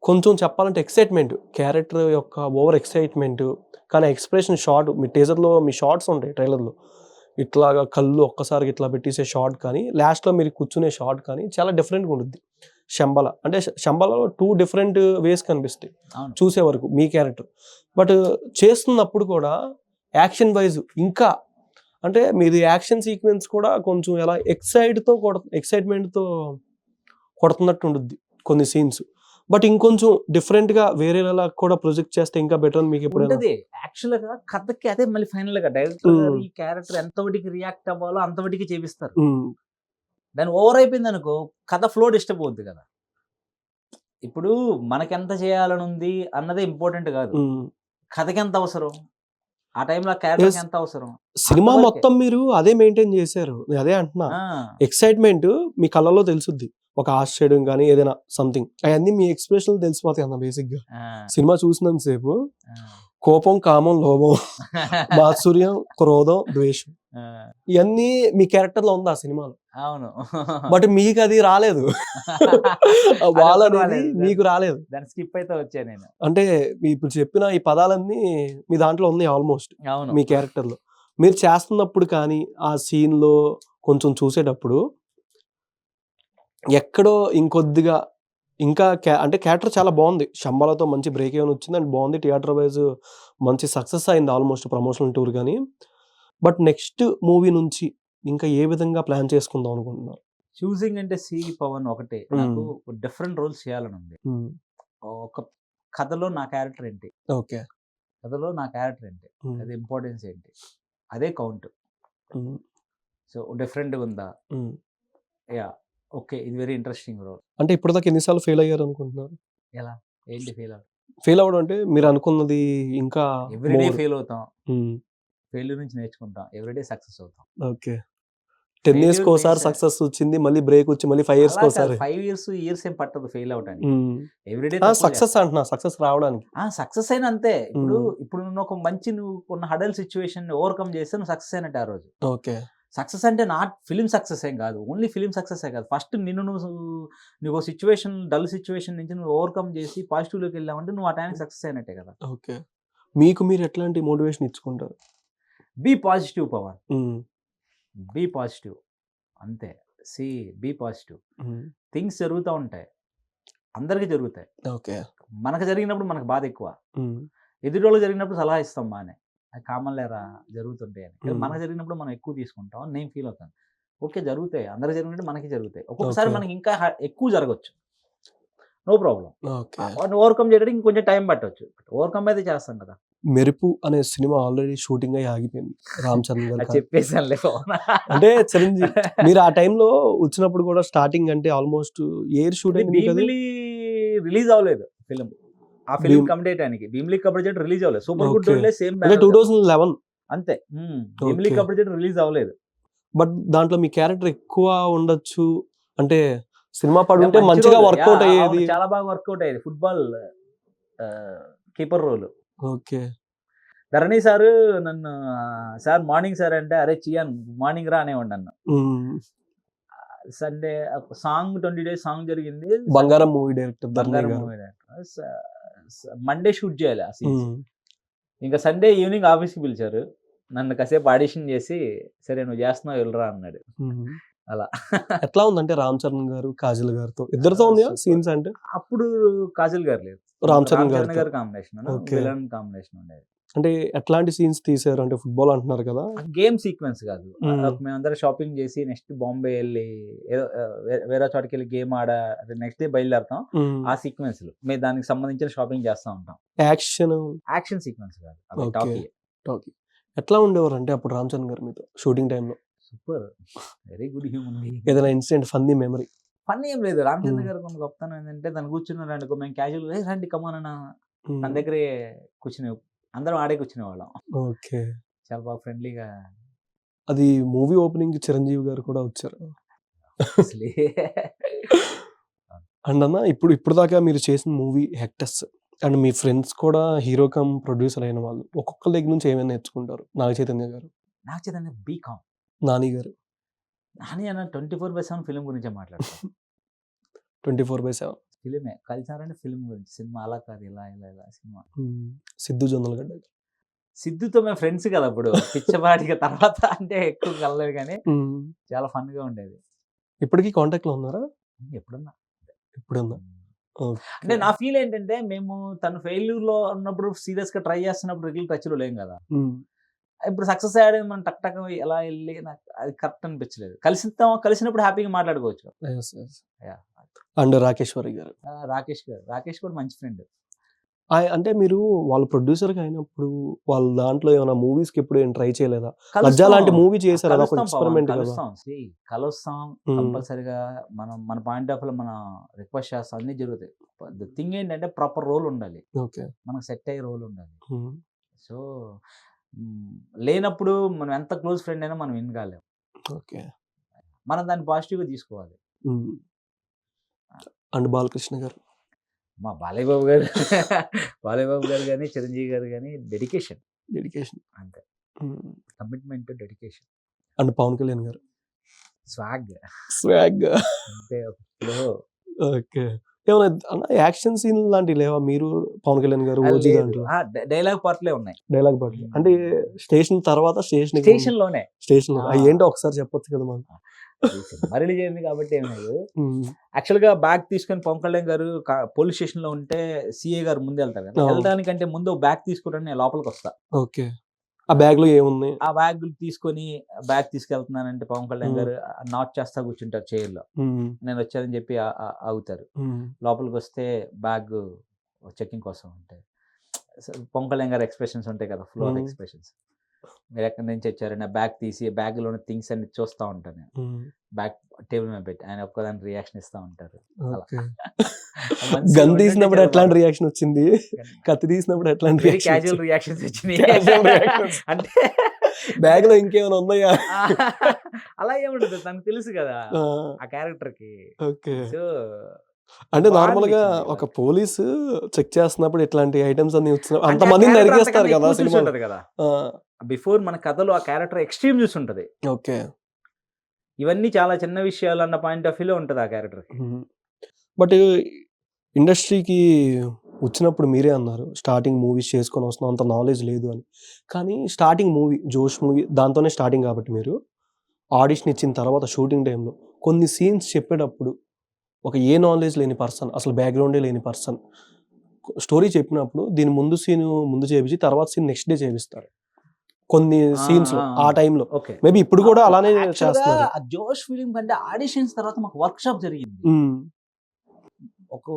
కొంచెం చెప్పాలంటే ఎక్సైట్మెంట్, క్యారెక్టర్ యొక్క ఓవర్ ఎక్సైట్మెంట్, కానీ ఎక్స్ప్రెషన్ షార్ట్. మీ టీజర్లో మీ షార్ట్స్ ఉంటాయి ట్రైలర్లో, ఇట్లాగా కళ్ళు ఒక్కసారికి ఇట్లా పెట్టేసే షార్ట్ కానీ లాస్ట్లో మీరు కూర్చునే షార్ట్ కానీ చాలా డిఫరెంట్గా ఉంటుంది. శంబల అంటే శంబలలో 2 డిఫరెంట్ వేస్ కనిపిస్తాయి చూసే వరకు మీ క్యారెక్టర్. బట్ చేస్తున్నప్పుడు కూడా యాక్షన్ వైజ్ ఇంకా అంటే మీది యాక్షన్ సీక్వెన్స్ కూడా కొంచెం ఎలా ఎక్సైట్మెంట్తో కొడుతున్నట్టు ఉంటుంది కొన్ని సీన్స్. బట్ ఇంకొంచెం డిఫరెంట్‌గా వేరేలా కూడా ప్రొజెక్ట్ చేస్తే ఇంకా బెటర్ అని మీకు ఎప్పుడైనా ఉంటది. యాక్చువల్‌గా కథకి అదే మళ్ళీ ఫైనల్‌గా డైరెక్టర్ గారు హ్మ్. ఈ క్యారెక్టర్ ఎంతవటికి రియాక్ట్ అవ్వాలో అంతవటికి చేపిస్తారు. హ్మ్. దాని ఓవర్ అయిపోయిందనుకో కథ ఫ్లో డిస్టర్బ్ అవుద్ది కదా! ఇప్పుడు మనకెంత చేయాలని ఉంది అన్నదే ఇంపార్టెంట్ కాదు. హ్మ్. కథకెంత అవసరం? ఆ టైంలో ఆ యెస్. క్యారెక్టర్‌కి ఎంత అవసరం? సినిమా అంతవరకే. మొత్తం మీరు అదే మెయింటైన్ చేశారు. నేను అదే అంటున్నా. ఆ! ఎక్సైట్‌మెంట్ మీ కళ్ళలో తెలుసుద్ది. ఒక ఆశ్చర్యం గాని ఏదైనా సంథింగ్. అయన్నీ మీ ఎక్స్‌ప్రెషన్‌లో తెలిసిపోతాయి అన్న బేసిక్‌గా. ఆ! సినిమా చూసినంత సేపు ఆ! కోపం, కామం, లోభం, మాత్సర్యం, క్రోధం, ద్వేషం. ఆ! ఇయన్నీ మీ క్యారెక్టర్‌లో ఉంది ఆ సినిమాలో. అవును. బట్ మీకది రాలేదు. అదొక్కటి వాళ్ళనేది రాలేదు. మీకు రాలేదు. దాన్ని స్కిప్ అయితే వచ్చా నేను. అంటే మీ ఇప్పుడు చెప్పిన ఈ పదాలన్నీ మీ దాంట్లో ఉన్నాయి ఆల్‌మోస్ట్. అవును. మీ క్యారెక్టర్‌లో. మీరు చేస్తున్నప్పుడు కానీ, ఆ సీన్‌లో కొంచెం చూసేటప్పుడు ఎక్కడో ఇంకొద్దిగా ఇంకా అంటే క్యారెక్టర్ చాలా బావుంది. 'శంబాలతో' మంచి బ్రేక్ ఈవెన్ వచ్చింది అండ్ బావుంది. థియేటర్ వైస్ మంచి సక్సెస్ అయింది ఆల్‌మోస్ట్ ప్రమోషనల్ టూర్ గాని. బట్ నెక్స్ట్ మూవీ నుంచి ఇంకా ఏ విధంగా ప్లాన్ చేసుకుందాం అనుకుంటున్నారు? చూసింగ్ అంటే పవన్ ఒకటే. నాకు హ్మ్. డిఫరెంట్ రోల్స్ చేయాలని ఉంది. హ్మ్. ఒక కథలో నా క్యారెక్టర్ ఏంటి? ఓకే. కథలో నా క్యారెక్టర్ ఏంటి? హ్మ్. అది ఇంపార్టెన్స్ ఏంటి? అదే కౌంట్. హ్మ్. సో డిఫరెంట్‌గా ఉందా? హ్మ్. యాహ్! ఓకే. ఇది వెరీ ఇంట్రెస్టింగ్ రోల్. అంటే ఇప్పటిదాకా ఎన్ని సార్లు ఫెయిల్ అయ్యారనుకుంటున్నారు? ఎలా? ఏంటి ఫెయిల్ అవ్వడం? ఫెయిల్ అవ్వడం అంటే మీరనుకున్నది ఇంకా ఎవ్రీ డే మోర్ ఫెయిల్ అవుతాం. హ్మ్. ఫెయిల్యూర్ నుంచి నేర్చుకుంటాం. ఎవ్రీ డే సక్సెస్ అవుతాం. ఓకే. 10 ఫెయిల్యూర్ ఇయర్స్‌కోసారి మీన్స్ సక్సెస్ వచ్చింది. మళ్ళీ బ్రేక్ వచ్చి మళ్ళీ 5 అలా కాదు. ఇయర్స్‌కోసారి. 5 ఇయర్స్ ఏం పట్టదు ఫెయిల్ అవ్వటానికి. హ్మ్. ఎవ్రీ డే ఆ! తప్పులు సక్సెస్ చేస్తాం. అంటున్నా. సక్సెస్ రావడానికి. సక్సెస్ అయినా అంతే. ఇప్పుడు హ్మ్. ఇప్పుడు నువ్వు ఒక మంచి నువ్వు ఉన్న హడల్ సిట్యుయేషన్‌ని ఓవర్‌కమ్ చేస్తే నువ్వు సక్సెస్ అయినట్టే ఆ రోజు. ఓకే. సక్సెస్ అంటే నాట్ ఫిల్మ్ సక్సెస్ ఏం కాదు. ఓన్లీ ఫిల్మ్ సక్సెసే కాదు. ఫస్ట్ నిన్ను నువ్వు నీకో సిట్యుయేషన్ డల్ సిట్యుయేషన్ నుంచి నువ్వు ఓవర్‌కమ్ చేసి పాజిటివ్‌లోకి వెళ్ళావంటే నువ్వు ఆ టైంకి సక్సెస్ అయినట్టే కదా! ఓకే. మీకు మీరు ఎట్లాంటి మోటివేషన్ ఇచ్చుకుంటారు? Be positive Pavan. Hmm. Be positive. అంతే. See be positive. Hmm. Things జరుగుతా ఉంటాయి. అందరికి జరుగుతాయి. ఓకే. మనకు జరిగినప్పుడు మనకు బాధ ఎక్కువ. హ్మ్. ఎదుటోళ్ళకి జరిగినప్పుడు సలహా ఇస్తాం బానే. అది కామన్ లేరా జరుగుతుంటాయి అని. కానీ హ్మ్. మనకు జరిగినప్పుడు మనం ఎక్కువ తీసుకుంటాం అని నేను ఫీల్ అవుతాను. ఓకే. జరుగుతాయి. అందరికి జరిగినట్టు మనకి జరుగుతాయి. ఒక్కొక్కసారి ఓకే. మనకి ఇంకా ఎక్కువ జరగొచ్చు. No problem. ఓకే. వాటిని ఓవర్‌కమ్ చేయడానికి ఇంకొంచెం టైం పట్టొచ్చు. ఓవర్‌కమ్ అయితే చేస్తాం కదా! 'మెరుపు' అనే సినిమా ఆల్రెడీ షూటింగ్ అయ్యి ఆగిపోయింది. రామ్ చరణ్ గారి అది చెప్పేసానులే పవన్. అంటే చిరంజీవి మీరు ఆ టైంలో వచ్చినప్పుడు కూడా స్టార్టింగ్ అంటే ఆల్మోస్ట్ ఇయర్ షూట్ అది అయింది మీకది? భీమిలి రిలీజ్ అవ్వలేదు ఫిల్మ్. ఆ ఫిల్మ్ భీమ్ కంప్లీట్ అయ్యడానికి. భీమిలి కబడ్డీ జట్ రిలీజ్ అవ్వలేదు. Super good okay. డోన్లే సేమ్ అంటే బ్యానర్ కదా! 2011 అంతే. భీమిలి ఓకే. కబడ్డీ జట్ రిలీజ్ అవ్వలేదు. బట్ దాంట్లో మీ క్యారెక్టర్ ఎక్కువ ఉండొచ్చు. అంటే సినిమా పడుంటే మంచి మంచిగా రోల్. వర్కౌట్ అవును. అయ్యేది. చాలా బాగా వర్కౌట్ అయ్యేది. Football keeper role. Okay. Dharani sir నన్ను సార్ మార్నింగ్ సార్ అంటే, "అరే చియాన్ మార్నింగ్ రా" అనేవాడు నన్ను. హ్మ్. సండే ఒక సాంగ్ 20 డేస్ సాంగ్ జరిగింది. 'బంగారం' మూవీ డైరెక్టర్ ధరణి బంగారం గారు. Movie director. మండే షూట్ చేయాలి ఆ సీన్స్. హ్మ్. ఇంకా సండే ఈవినింగ్ ఆఫీస్‌కి పిలిచారు. నన్ను కాసేపు ఆడిషన్ చేసి, "సరే నువ్వు చేస్తున్నావు ఎళ్ళిరా" అన్నాడు. హ్మ్. అలా. ఎట్లా ఉందంటే 'రామ్ చరణ్' గారు, 'కాజల్' గారితో ఇద్దరితో ఉన్నాయా సూపర్. సీన్స్ అంటే? అప్పుడు కాజల్ గారు లేరు. 'రామ్ చరణ్' రామ్ చరణ్ గారితో. గారి కాంబినేషన్ ఓకే. విలన్ కాంబినేషన్ ఉండేది. అంటే ఎట్లాంటి సీన్స్ తీశారు? అంటే ఫుట్‌బాల్ అంటున్నారు కదా! గేమ్ సీక్వెన్స్ కాదు. హ్మ్. మేమందరం షాపింగ్ చేసి నెక్స్ట్ బాంబే ఎళ్లి ఏదో వేరే చోటకెళ్ళి గేమ్ నెక్స్ట్ డే బయలుదేరతాం. హ్మ్. ఆ సీక్వెన్స్‌లు. మేము దానికి సంబంధించిన షాపింగ్ చేస్తా ఉంటాం. యాక్షన్ యాక్షన్ సీక్వెన్స్ కాదు. అవి ఓకే. టాకీయే. టాకీ. ఎట్లా ఉండేవారంటే అప్పుడు 'రామ్ చరణ్' గారు మీతో షూటింగ్ టైమ్‌లో? Super. Very good human being. ఏదైనా ఇన్సిడెంట్ ఫన్నీ మెమరీ? ఫన్నీ ఏం లేదు. రామచంద్ర హ్మ్. గారికి ఉన్న గొప్పతనం ఏంటంటే తను కూర్చున్నారనుకో మేము క్యాజువల్‌గా "ఏయ్ రండి కమాన్ అన్న" తన హ్మ్. దగ్గరే కూర్చునే అందరం ఆడే కూర్చునేవాళ్ళం. ఓకే. చాలా బాగా ఫ్రెండ్లీగా అది మూవీ ఓపెనింగ్‌కి చిరంజీవి గారు కూడా వచ్చారు. అసలే అండ్ అన్న ఇప్పుడు దాకా మీరు చేసిన మూవీ 'హెక్టస్' అండ్ మీ ఫ్రెండ్స్ కూడా హీరో కమ్ ప్రొడ్యూసర్ అయిన వాళ్ళు. ఒక్కొక్కళ్ళ దగ్గర నుంచి ఏమైనా నేర్చుకుంటారు? నాగ చైతన్య గారు, నాకు చైతన్య బీకామ్. నాని గారు నాని అన్న 24/7 ఫిల్మ్ గురించే మాట్లాడతారు. 24/7 ఫిల్మే. కలిసారంటే ఫిల్మ్ గురించి. సినిమా అలా కాదు ఇలా సినిమా. హ్మ్. సిద్ధు జొన్నలగడ్డ గారు. సిద్దుతో మేము ఫ్రెండ్స్ కదా అప్పుడు. పిచ్చపాటిగా తర్వాత అంటే ఎక్కువ కలలేదు కానీ హ్మ్. చాలా ఫన్‌గా ఉండేది. ఇప్పటికి కాంటాక్ట్‌లో ఉన్నారా? ఎప్పుడన్నా. ఎప్పుడన్నా? అంటే ఓకే. నా ఫీల్ ఏంటంటే మేము తను ఫెయిల్యూర్‌లో ఉన్నప్పుడు సీరియస్‌గా ట్రై చేస్తున్నప్పుడు రెగ్యులర్ టచ్‌లో లేం కదా! హ్మ్. ఇప్పుడు సక్సెస్ అయ్యాడు మనం టక్ టక్ ఎలా ఎళ్లి నాకు అది కరెక్ట్ అనిపించలేదు. కలిసినప్పుడు హ్యాపీగా మాట్లాడుకోవచ్చు. Yes. Yes. Yeah! And Rakeshwari గారు. రాకేష్ కూడా మంచి ఫ్రెండ్. అంటే మీరు వాళ్ళ ప్రొడ్యూసర్‌గా అయినప్పుడు వాళ్ళ దాంట్లో ఏమైనా మూవీస్‌కి ఎప్పుడు ఏం ట్రై చేయలేదా? 'లజ్జా' లాంటి మూవీ చేశారు. అదొక ఎక్స్‌పెరిమెంట్ కదా! కలుస్తాం కంపల్సరీగా. మన పాయింట్ ఆఫ్ వ్యూలో మనం రిక్వెస్ట్ చేస్తాం, అన్నీ జరుగుతాయి. ద థింగ్ ఏంటంటే ప్రాపర్ రోల్ ఉండాలి. ఓకే. మనకు సెట్ అయ్యే రోల్ ఉండాలి. సో లేనప్పుడు మనం ఎంత క్లోజ్ ఫ్రెండ్ అయినా మనం విన్ కాలేం. ఓకే. మనం దాన్ని పాజిటివ్‌గా తీసుకోవాలి. అండ్ బాలకృష్ణ గారు. మా బాలయ్య బాబు గారు గాని, చిరంజీవి గారు గాని డెడికేషన్ అంతే. Commitment, dedication. And Pawan Kalyan గారు. స్వాగ్ అంతే. ఫ్లో. ఓకే. ఏమైనా అన్న యాక్షన్ సీన్ లాంటివి లేవా మీరు పవన్ కళ్యాణ్ గారు ఓజీ దాంట్లో? డైలాగ్ పార్ట్లే ఉన్నాయి. డైలాగ్ పాటలు అంటే స్టేషన్ తర్వాత స్టేషన్‌లోనే. అవి ఏంటో ఒకసారి చెప్పొచ్చు కదా మనకు? సినిమా రిలీజ్ అయింది కాబట్టి ఏం లేదు. యాక్చువల్‌గా బ్యాగ్ తీసుకొని పవన్ కళ్యాణ్ గారు పోలీస్ స్టేషన్‌లో ఉంటే సీఏ గారు ముందు వెళ్తారు కదా! వెళ్ళడానికంటే ముందు బ్యాగ్ తీసుకోవడానికి నేను లోపలికి వస్తా. ఓకే. ఆ బ్యాగ్‌లో ఏముంది? ఆ బ్యాగ్ తీసుకొని బ్యాగ్ తీసుకెళ్తున్నానంటే పవన్ కళ్యాణ్ గారు నాట్ చేస్తా కూర్చుంటారు చైర్‌లో. నేను వచ్చానని చెప్పి ఆగుతారు. లోపలికి వస్తే బ్యాగ్ చెకింగ్ కోసం ఉంటాయి. పవన్ కళ్యాణ్ గారి ఎక్స్‌ప్రెషన్స్ ఉంటాయి కదా! Flow of expressions. మీరు ఎక్కడి నుంచి వచ్చారు? నా బ్యాగ్ తీసి బ్యాగ్‌లో ఉన్న థింగ్స్ అన్ని చూస్తా ఉంటాను నేను. బ్యాగ్ టేబుల్ మీద పెట్టి ఆయన ఒక్కదానికి రియాక్షన్ ఇస్తా ఉంటారు. ఓకే. గన్ తీసినప్పుడు ఎట్లాంటి రియాక్షన్ వచ్చింది? కత్తి తీసినప్పుడు ఎట్లాంటి వెరీ క్యాజువల్ రియాక్షన్స్ వచ్చినాయి. అంటే బ్యాగ్‌లో ఇంకేమైనా ఉన్నాయా? అలా ఏముండదు, తనకు తెలుసు కదా ఆ క్యారెక్టర్‌కి. ఓకే. సో అంటే నార్మల్‌గా ఒక పోలీసు చెక్ చేస్తున్నప్పుడు ఇట్లాంటి ఐటమ్స్ అన్ని వచ్చినప్పుడు అంతమందిని నరికేస్తారు కదా సినిమాలో. కదా బిఫోర్ మన కథలో ఆ క్యారెక్టర్ ఎక్స్‌ట్రీమ్ చూసి ఉంటది. ఓకే. ఇవన్నీ చాలా చిన్న విషయాలు అన్న పాయింట్ ఆఫ్ వ్యూలో ఉంటది ఆ క్యారెక్టర్‌కి. బట్ ఇండస్ట్రీకి వచ్చినప్పుడు మీరే అన్నారు స్టార్టింగ్ మూవీస్ చేసుకొని వస్తున్నాం, అంత నాలెడ్జ్ లేదు అని. కానీ స్టార్టింగ్ మూవీ 'జోష్' మూవీ దాంతోనే స్టార్టింగ్ కాబట్టి మీరు ఆడిషన్ ఇచ్చిన తర్వాత షూటింగ్ టైంలో కొన్ని సీన్స్ చెప్పేటప్పుడు ఒక ఏ నాలెడ్జ్ లేని పర్సన్, అసలు బ్యాక్‌గ్రౌండే లేని పర్సన్ స్టోరీ చెప్పినప్పుడు దీని ముందు సీన్ ముందు చేపించి తర్వాత సీన్ నెక్స్ట్ డే చేపిస్తారు కొన్ని సీన్స్‌లో ఆ టైంలో. ఓకే. మేబీ ఇప్పుడు కూడా అలానే చేస్తున్నారు. ఆ 'జోష్' ఫిల్మ్ కంటే ఆడిషన్స్ తర్వాత మాకు వర్క్ షాప్ జరిగింది. ఒక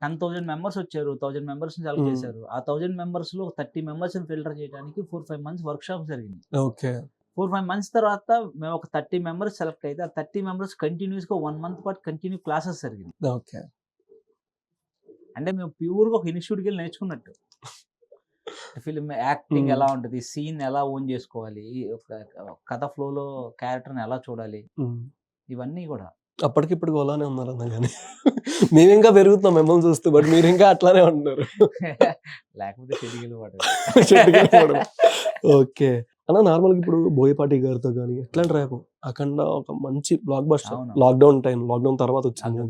10,000 మెంబర్స్ వచ్చారు. 1000 మెంబర్స్‌ని సెలెక్ట్ చేశారు. ఆ 1000 మెంబర్స్‌లో 30 మెంబర్స్‌ని ఫిల్టర్ చేయడానికి 4-5 మంత్స్ వర్క్ షాప్ జరిగింది. ఓకే. 4-5 మంత్స్ తర్వాత మేము ఒక 30 మెంబర్స్ సెలెక్ట్ అయితే ఆ 30 మెంబర్స్ కంటిన్యూస్‌గా 1 మంత్ పాటు కంటిన్యూ క్లాసెస్ జరిగింది. ఓకే. అంటే మేము ప్యూర్‌గా ఒక ఇన్‌స్టిట్యూట్‌కి వెళ్ళి నేర్చుకున్నట్టు. ఫిల్మ్ యాక్టింగ్ ఎలా ఉంటది, సీన్ ఎలా ఓన్ చేసుకోవాలి, ఒక కథ ఫ్లోలో క్యారెక్టర్‌ని ఎలా చూడాలి, ఇవన్నీ కూడా. అప్పటికిప్పటికి అలానే ఉన్నారన్న గాని మేము ఇంకా పెరుగుతున్నాం మిమ్మల్ని చూస్తూ. బట్ మీరు ఇంకా అట్లానే ఉంటున్నారు. లేకపోతే చెడిగిలు. ఓకే. అన్న నార్మల్‌గా ఇప్పుడు బోయపాటి గారితో గాని ఎట్లాంటి ర్యాప్ 'అఖండ' ఒక మంచి బ్లాక్ బస్టర్. లాక్‌డౌన్ తర్వాత వచ్చింది.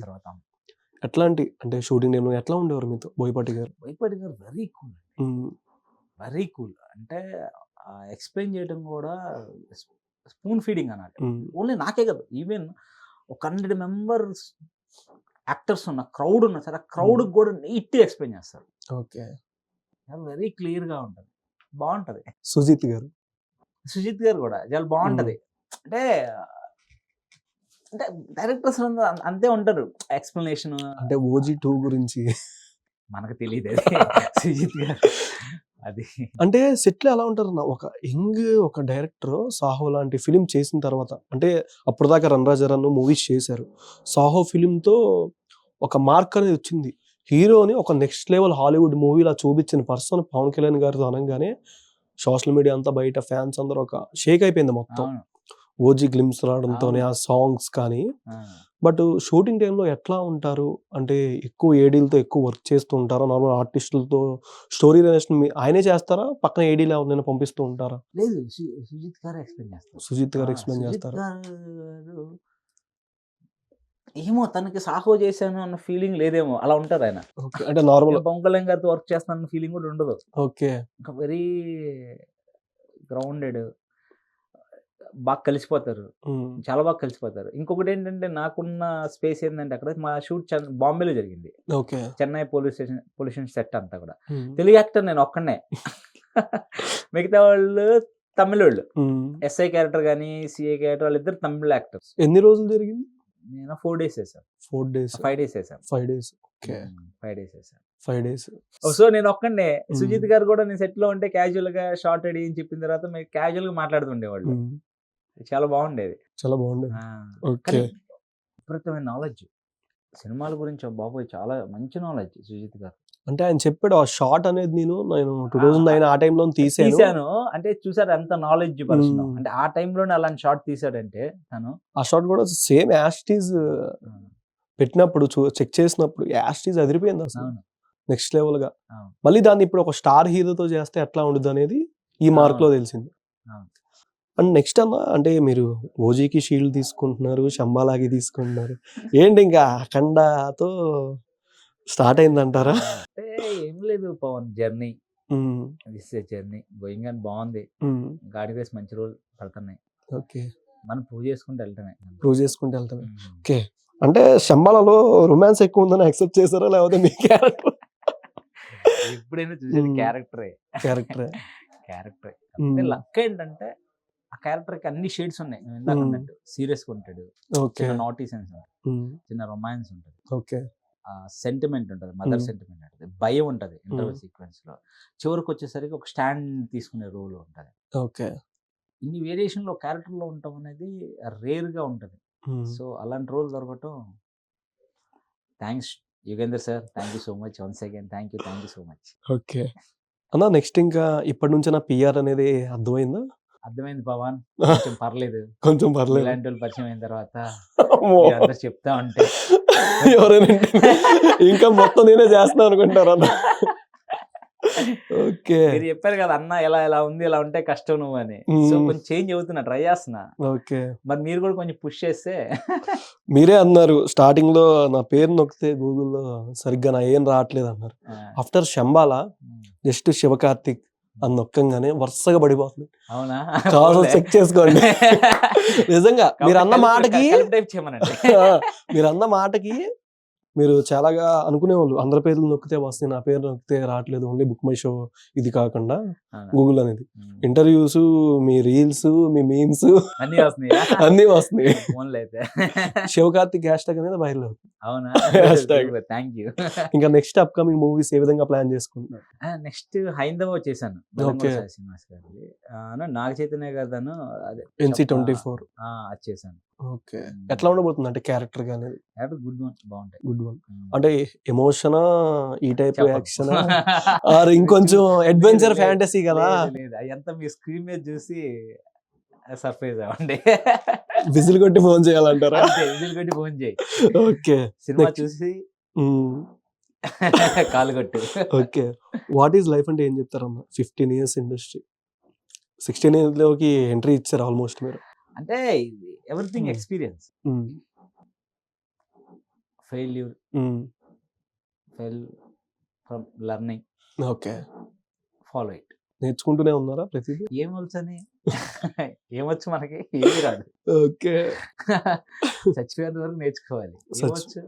ఎట్లాంటి అంటే షూటింగ్ టైంలో ఎట్లా ఉండేవారు మీతో బోయపాటి గారు? బోయపాటి గారు వెరీ కూల్. Very cool. అంటే ఎక్స్‌ప్లెయిన్ చేయడం కూడా స్పూన్ ఫీడింగ్ అన్నట్టు. ఓన్లీ నాకే కాదు, ఈవెన్ ఒక 100 మెంబర్స్ యాక్టర్స్ ఉన్న క్రౌడ్ ఉన్నా సరే ఆ క్రౌడ్‌కి కూడా నీట్‌గా ఎక్స్‌ప్లెయిన్ చేస్తారు. ఓకే. వెరీ క్లియర్‌గా ఉంటది. బాగుంటది. సుజిత్ గారు కూడా చాలా బాగుంటది. అంటే డైరెక్టర్స్ అంతే ఉంటారు ఎక్స్‌ప్లనేషన్. అంటే 'ఓజీ 2' గురించి మనకు తెలియదు అది. సుజిత్ గారు అది అంటే సెట్‌లో ఎలా ఉంటారన్న? ఒక డైరెక్టర్ 'సాహో' లాంటి ఫిల్మ్ చేసిన తర్వాత అంటే అప్పటిదాకా 'రన్ రాజా రన్' మూవీస్ చేశారు. 'సాహో' ఫిల్మ్‌తో ఒక మార్క్ అనేది వచ్చింది. హీరోని ఒక నెక్స్ట్ లెవెల్ హాలీవుడ్ మూవీలా చూపించిన పర్సన్ పవన్ కళ్యాణ్ గారితో అనంగానే సోషల్ మీడియా అంతా బయట ఫ్యాన్స్ అందరూ ఒక షేక్ అయిపోయింది మొత్తం. 'ఓజీ' గ్లిమ్స్ రావడంతోనే ఆ సాంగ్స్ కానీ. బట్ షూటింగ్ టైంలో ఎట్లా ఉంటారు? అంటే ఎక్కువ ఏడీలతో ఎక్కువ వర్క్ చేస్తూ ఉంటారా? నార్మల్ ఆర్టిస్టులతో స్టోరీ రిలేషన్ ఆయనే చేస్తారా? పక్కన ఏడీలు ఎవరినైనా పంపిస్తూ ఉంటారా? లేదు, సుజిత్ గారు ఎక్స్‌ప్లెయిన్ చేస్తారు. సుజిత్ గారు ఎక్స్‌ప్లెయిన్ చేస్తారు. ఏమో తనకి 'సాహో' చేశాను అన్న ఫీలింగ్ లేదేమో, అలా ఉంటారు ఆయన. ఓకే. అంటే నార్మల్ పవన్ కళ్యాణ్ గారితో వర్క్ చేస్తానన్న ఫీలింగ్ కూడా ఉండదు. ఓకే. ఇంకా వెరీ గ్రౌండెడ్, బాగా కలిసిపోతారు. చాలా బాగా కలిసిపోతారు. ఇంకొకటి ఏంటంటే నాకున్న స్పేస్ ఏంటంటే అక్కడ మా షూట్ బాంబేలో జరిగింది. ఓకే. చెన్నై పొల్యూషన్ సెట్ అంతా కూడా. తెలుగు యాక్టర్ నేను ఒక్కనే. మిగతా వాళ్ళు తమిళోళ్ళు. ఎస్ఐ క్యారెక్టర్ కానీ సిఐ క్యారెక్టర్ వాళ్ళిద్దరు తమిళ యాక్టర్స్. ఎన్ని రోజులు జరిగింది? నేను 4 days వేసాను, 4 days 5 days వేసాను, 5 days ఓకే 5 days వేసాను. 5 days సో నేను ఒక్కడే, సుజిత్ గారు కూడా నేను సెట్ లో ఉంటే క్యాజువల్ గా షార్ట్ రెడీ అని చెప్పిన తర్వాత మీరు క్యాజువల్ గా మాట్లాడుతుండేవాళ్ళు, చాలా బాగుండేది. చాలా బాగుండేది. ఆ, ఓకే కానీ విపరీతమైన నాలెడ్జ్ సినిమాల గురించి, బాబోయ్ చాలా మంచి నాలెడ్జ్ సుజిత్ గారు. అంటే ఆయన చెప్పాడు ఆ షార్ట్ అనేది నేను 2009 ఆ టైంలో తీసాను అంటే చూసారు ఎంత నాలెడ్జ్ పర్సన్, మ్మ్. అంటే ఆ టైంలోనే అలాంటి షార్ట్ తీసాడంటే తను. ఆ షార్ట్ కూడా సేమ్ యాస్టీజ్ పెట్టినప్పుడు చెక్ చేసినప్పుడు యాస్టీజ్ అదిరిపోయింది అసలు, అవును నెక్స్ట్ లెవెల్ గా. అవును. మళ్ళీ దాన్ని ఇప్పుడు ఒక స్టార్ హీరోతో చేస్తే ఎట్లా ఉండదు అనేది ఈ మార్క్ లో తెలిసింది. అవును. అండ్ నెక్స్ట్ అన్న అంటే మీరు ఓజీకి షీల్డ్ తీసుకుంటున్నారు, శంబాలాకి తీసుకుంటున్నారు, ఏంటి ఇంకా అఖండతో స్టార్ట్ అయిందంటారా? అంటే ఏం లేదు Pawan, journey this journey going అని బాగుంది, గాడి వేసి మంచి రోజులు పడుతున్నాయి, ఓకే మనం ప్రూవ్ చేసుకుంటూ వెళ్తామే. ప్రూవ్ చేసుకుంటూ వెళ్తాను. ఓకే అంటే శంబాలలో రొమాన్స్ ఎక్కువ ఉందని యాక్సెప్ట్ చేశారా లేకపోతే మీ క్యారెక్టర్ ఎప్పుడైనా చూసేది మ్మ్. క్యారెక్టరే, క్యారెక్టర్ క్యారెక్టరే. అంటే లక్ ఏంటంటే ఆ క్యారెక్టర్ కి అన్ని షేడ్స్ ఉన్నాయి, నేను ఇందాక మ్మ్. అన్నట్టు సీరియస్ గా ఉంటాడు, ఓకే చిన్న నాటీ సెన్స్ ఉంటుంది, చిన్న రొమాన్స్ ఉంటుంది, ఓకే సెంటిమెంట్ ఉంటుంది, మదర్ మ్మ్. సెంటిమెంట్ ఉంటుంది, భయం ఉంటుంది ఇంటర్వెల్ మ్మ్. సీక్వెన్స్ లో, చివరికి వచ్చేసరికి ఒక స్టాండ్ తీసుకునే రోల్ ఉంటుంది. ఓకే ఇన్ని వేరియేషన్ లో క్యారెక్టర్ లో ఉండటం అనేది రేర్ గా ఉంటుంది. సో అలాంటి రోల్ దొరకటం, thanks Yugender sir, thank you so much once again, thank you so much. Okay అన్న నెక్స్ట్ ఇంకా ఇప్పటి నుంచి నా పిఆర్ అనేది అర్థమైందా? అర్థమైంది పవన్, కొంచెం పర్లేదు, కొంచెం పర్లేదు. ఇలాంటి వాళ్ళు పరిచయం అయిన తర్వాత అమ్మో. అందరు చెప్తా ఉంటే ఎవరైనా ఇంకా మొత్తం నేనే చేస్తున్నా అనుకుంటారా? ఓకే మీరు చెప్పారు కదా అన్న ఎలా ఎలా ఉంది, ఇలా ఉంటే కష్టం నువ్వు అని, సో కొంచెం చేంజ్ అవుతున్నా, ట్రై చేస్తున్నా. ఓకే మరి మీరు కూడా కొంచెం పుష్ చేస్తే. మీరే అన్నారు స్టార్టింగ్ లో నా పేరు నొక్కితే గూగుల్లో సరిగ్గా నా ఏం రావట్లేదు అన్నారు. ఆఫ్టర్ శంబాలా జస్ట్ శివకార్తిక్ అని నొక్కంగానే వరుసగా పడిపోతుంది. అవునా? కావాల్సి చెక్ చేసుకోండి. నిజంగా మీరు అన్న మాటకి మీరు అన్న మాటకి మీరు చాలాగా అనుకునేవాళ్ళు అందరి పేర్లు నొక్కితే వస్తాయి, నా పేరు నొక్కితే రావట్లేదు, ఓన్లీ బుక్ మై షో ఇది కాకుండా గూగుల్ అనేది ఇంటర్వ్యూస్, మీ రీల్స్, మీ మీమ్స్ అన్ని వస్తున్నాయి, అన్ని వస్తున్నాయి. ఫోన్లో అయితే శివకార్తిక్ హ్యాష్ ట్యాగ్ అనేది వైరల్ అవుతుంది. అవునా? Hashtag. Thank you. ఇంకా నెక్స్ట్ అప్కమింగ్ మూవీస్ ఏ విధంగా ప్లాన్ చేసుకుంటున్నారు? నెక్స్ట్ హైందవ చేశాను, Okay. శ్రీనివాస్ గారి, నాగ చైతన్య గారు దాను NC-24 అది చేశాను. ఓకే ఎట్లా ఉండబోతుంది అంటే క్యారెక్టర్ గానీ? గుడ్ వన్, బాగుంటాయి. గుడ్ వన్ అంటే ఎమోషనా, ఈ టైప్ చెప్పను. యాక్షన్ ఆర్ ఇంకొంచెం అడ్వెంచర్ లేదు, ఫ్యాంటసీ కదా? లేదు అదంతా మీ స్క్రీన్ మీద చూసి సర్ప్రైజ్ అవ్వండి. విజిల్ కొట్టి ఫోన్ చేయాలంటారా? విజిల్ కొట్టి ఫోన్ చేయి, ఓకే సినిమా Next. చూసి కాలు కొట్టు. ఓకే వాట్ ఈస్ లైఫ్ అంటే ఏం చెప్తారమ్మా? 15 years ఇండస్ట్రీ, 16 years లోకి ఎంట్రీ ఇచ్చారు ఆల్మోస్ట్ మీరు. అంటే everything Hmm. Experience, failure, fail from learning, okay follow it. నేర్చుకుంటూనే ఉన్నారా ప్రతిదీ? ఏమొచ్చు అని ఏమొచ్చు మనకి, ఏమీ రాదు. ఓకే చచ్చిపోయేంత వరకు నేర్చుకోవాలి, ఏమొచ్చు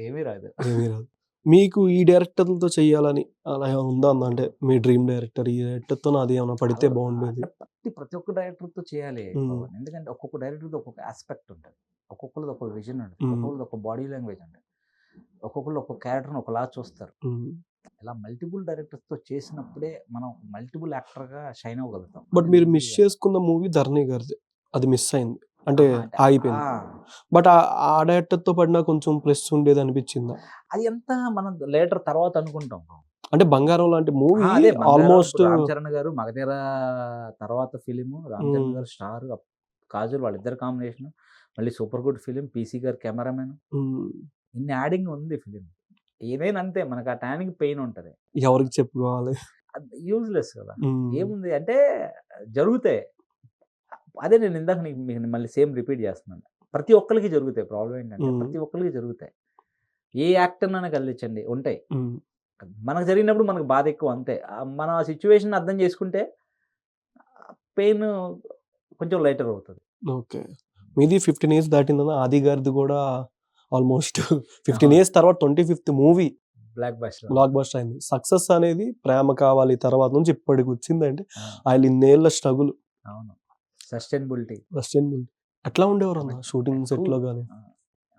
ఏమీ రాదు. ఏమీ రాదు. మీకు ఈ డైరెక్టర్లతో చెయ్యాలని అలా ఏమైనా ఉందా అన్న? అంటే మీ డ్రీమ్ డైరెక్టర్, ఈ డైరెక్టర్తో నాది ఏమైనా పడితే బాగుండేది. ప్రతి ఒక్క డైరెక్టర్ తో చేయాలి Hmm. పవన్. ఎందుకంటే ఒక్కొక్క డైరెక్టర్ తో ఒక్కొక్క ఆస్పెక్ట్ ఉంటుంది, ఒక్కొక్కరిది ఒక విజన్ ఉంటుంది, Hmm. ఒక్కొక్కరిది ఒక బాడీ లాంగ్వేజ్ ఉంటుంది, ఒక్కొక్కరు ఒక్కొక్క క్యారెక్టర్ని ఒకలా చూస్తారు. మ్మ్. ఇలా మల్టిపుల్ డైరెక్టర్స్ తో చేసినప్పుడే మనం మల్టిపుల్ యాక్టర్ గా షైన్ అవ్వగలుగుతాం. బట్ మీరు మిస్ చేసుకున్న మూవీ ధరణి గారిది, అది మిస్ అయింది అంటే ఆగిపోయింది. బట్ ఆ డైరెక్టర్ తో పడినా కొంచెం ప్లస్ ఉండేది అనిపించిందా? అది ఎంత మనం లేటర్ తర్వాత అనుకుంటాం. అంటే బంగారం లాంటి మూవీ అదే బంగారం, ఆల్మోస్ట్ రామ్ చరణ్ గారు మగధీర తర్వాత ఫిలిం, రామ్ చరణ్ గారు స్టార్, కాజల్ వాళ్ళిద్దరు కాంబినేషన్, మళ్ళీ సూపర్ గుడ్ ఫిలిం, పీసీ గారు కెమెరామెన్, ఇన్ని యాడింగ్ ఉంది ఫిలిం. ఏదైనా అంతే, మనకు ఆ టైంకి పెయిన్ ఉంటుంది, ఎవరికి చెప్పుకోవాలి? యూజ్లెస్ కదా. ఏముంది అంటే జరుగుతాయి. అదే నేను ఇందాక మీకు మళ్ళీ సేమ్ రిపీట్ చేస్తున్నాను, ప్రతి ఒక్కరికి జరుగుతాయి. ప్రాబ్లం ఏంటంటే ప్రతి ఒక్కరికి జరుగుతాయి. ఏ యాక్టర్నైనా కలిగించండి ఉంటాయి, మనకు జరిగినప్పుడు మనకు బాధ ఎక్కువ, అంతే. మనం ఆ సిచ్యువేషన్ అర్థం చేసుకుంటే పెయిన్ కొంచెం లైటర్ అవుతుంది. ఓకే మీది 15 years దాటిందన్న, ఆది గారిది కూడా ఆల్మోస్ట్ 15 years తర్వాత 25th movie block buster. Block buster అయింది. సక్సెస్ అనేది ప్రేమ కావాలి తర్వాత నుంచి ఇప్పటికి వచ్చిందంటే ఆయన ఇన్నేళ్ల స్ట్రగుల్. అవును, సస్టైనబిలిటీ. ఎట్లా ఉండేవారు అన్న షూటింగ్ సెట్ లో గానీ?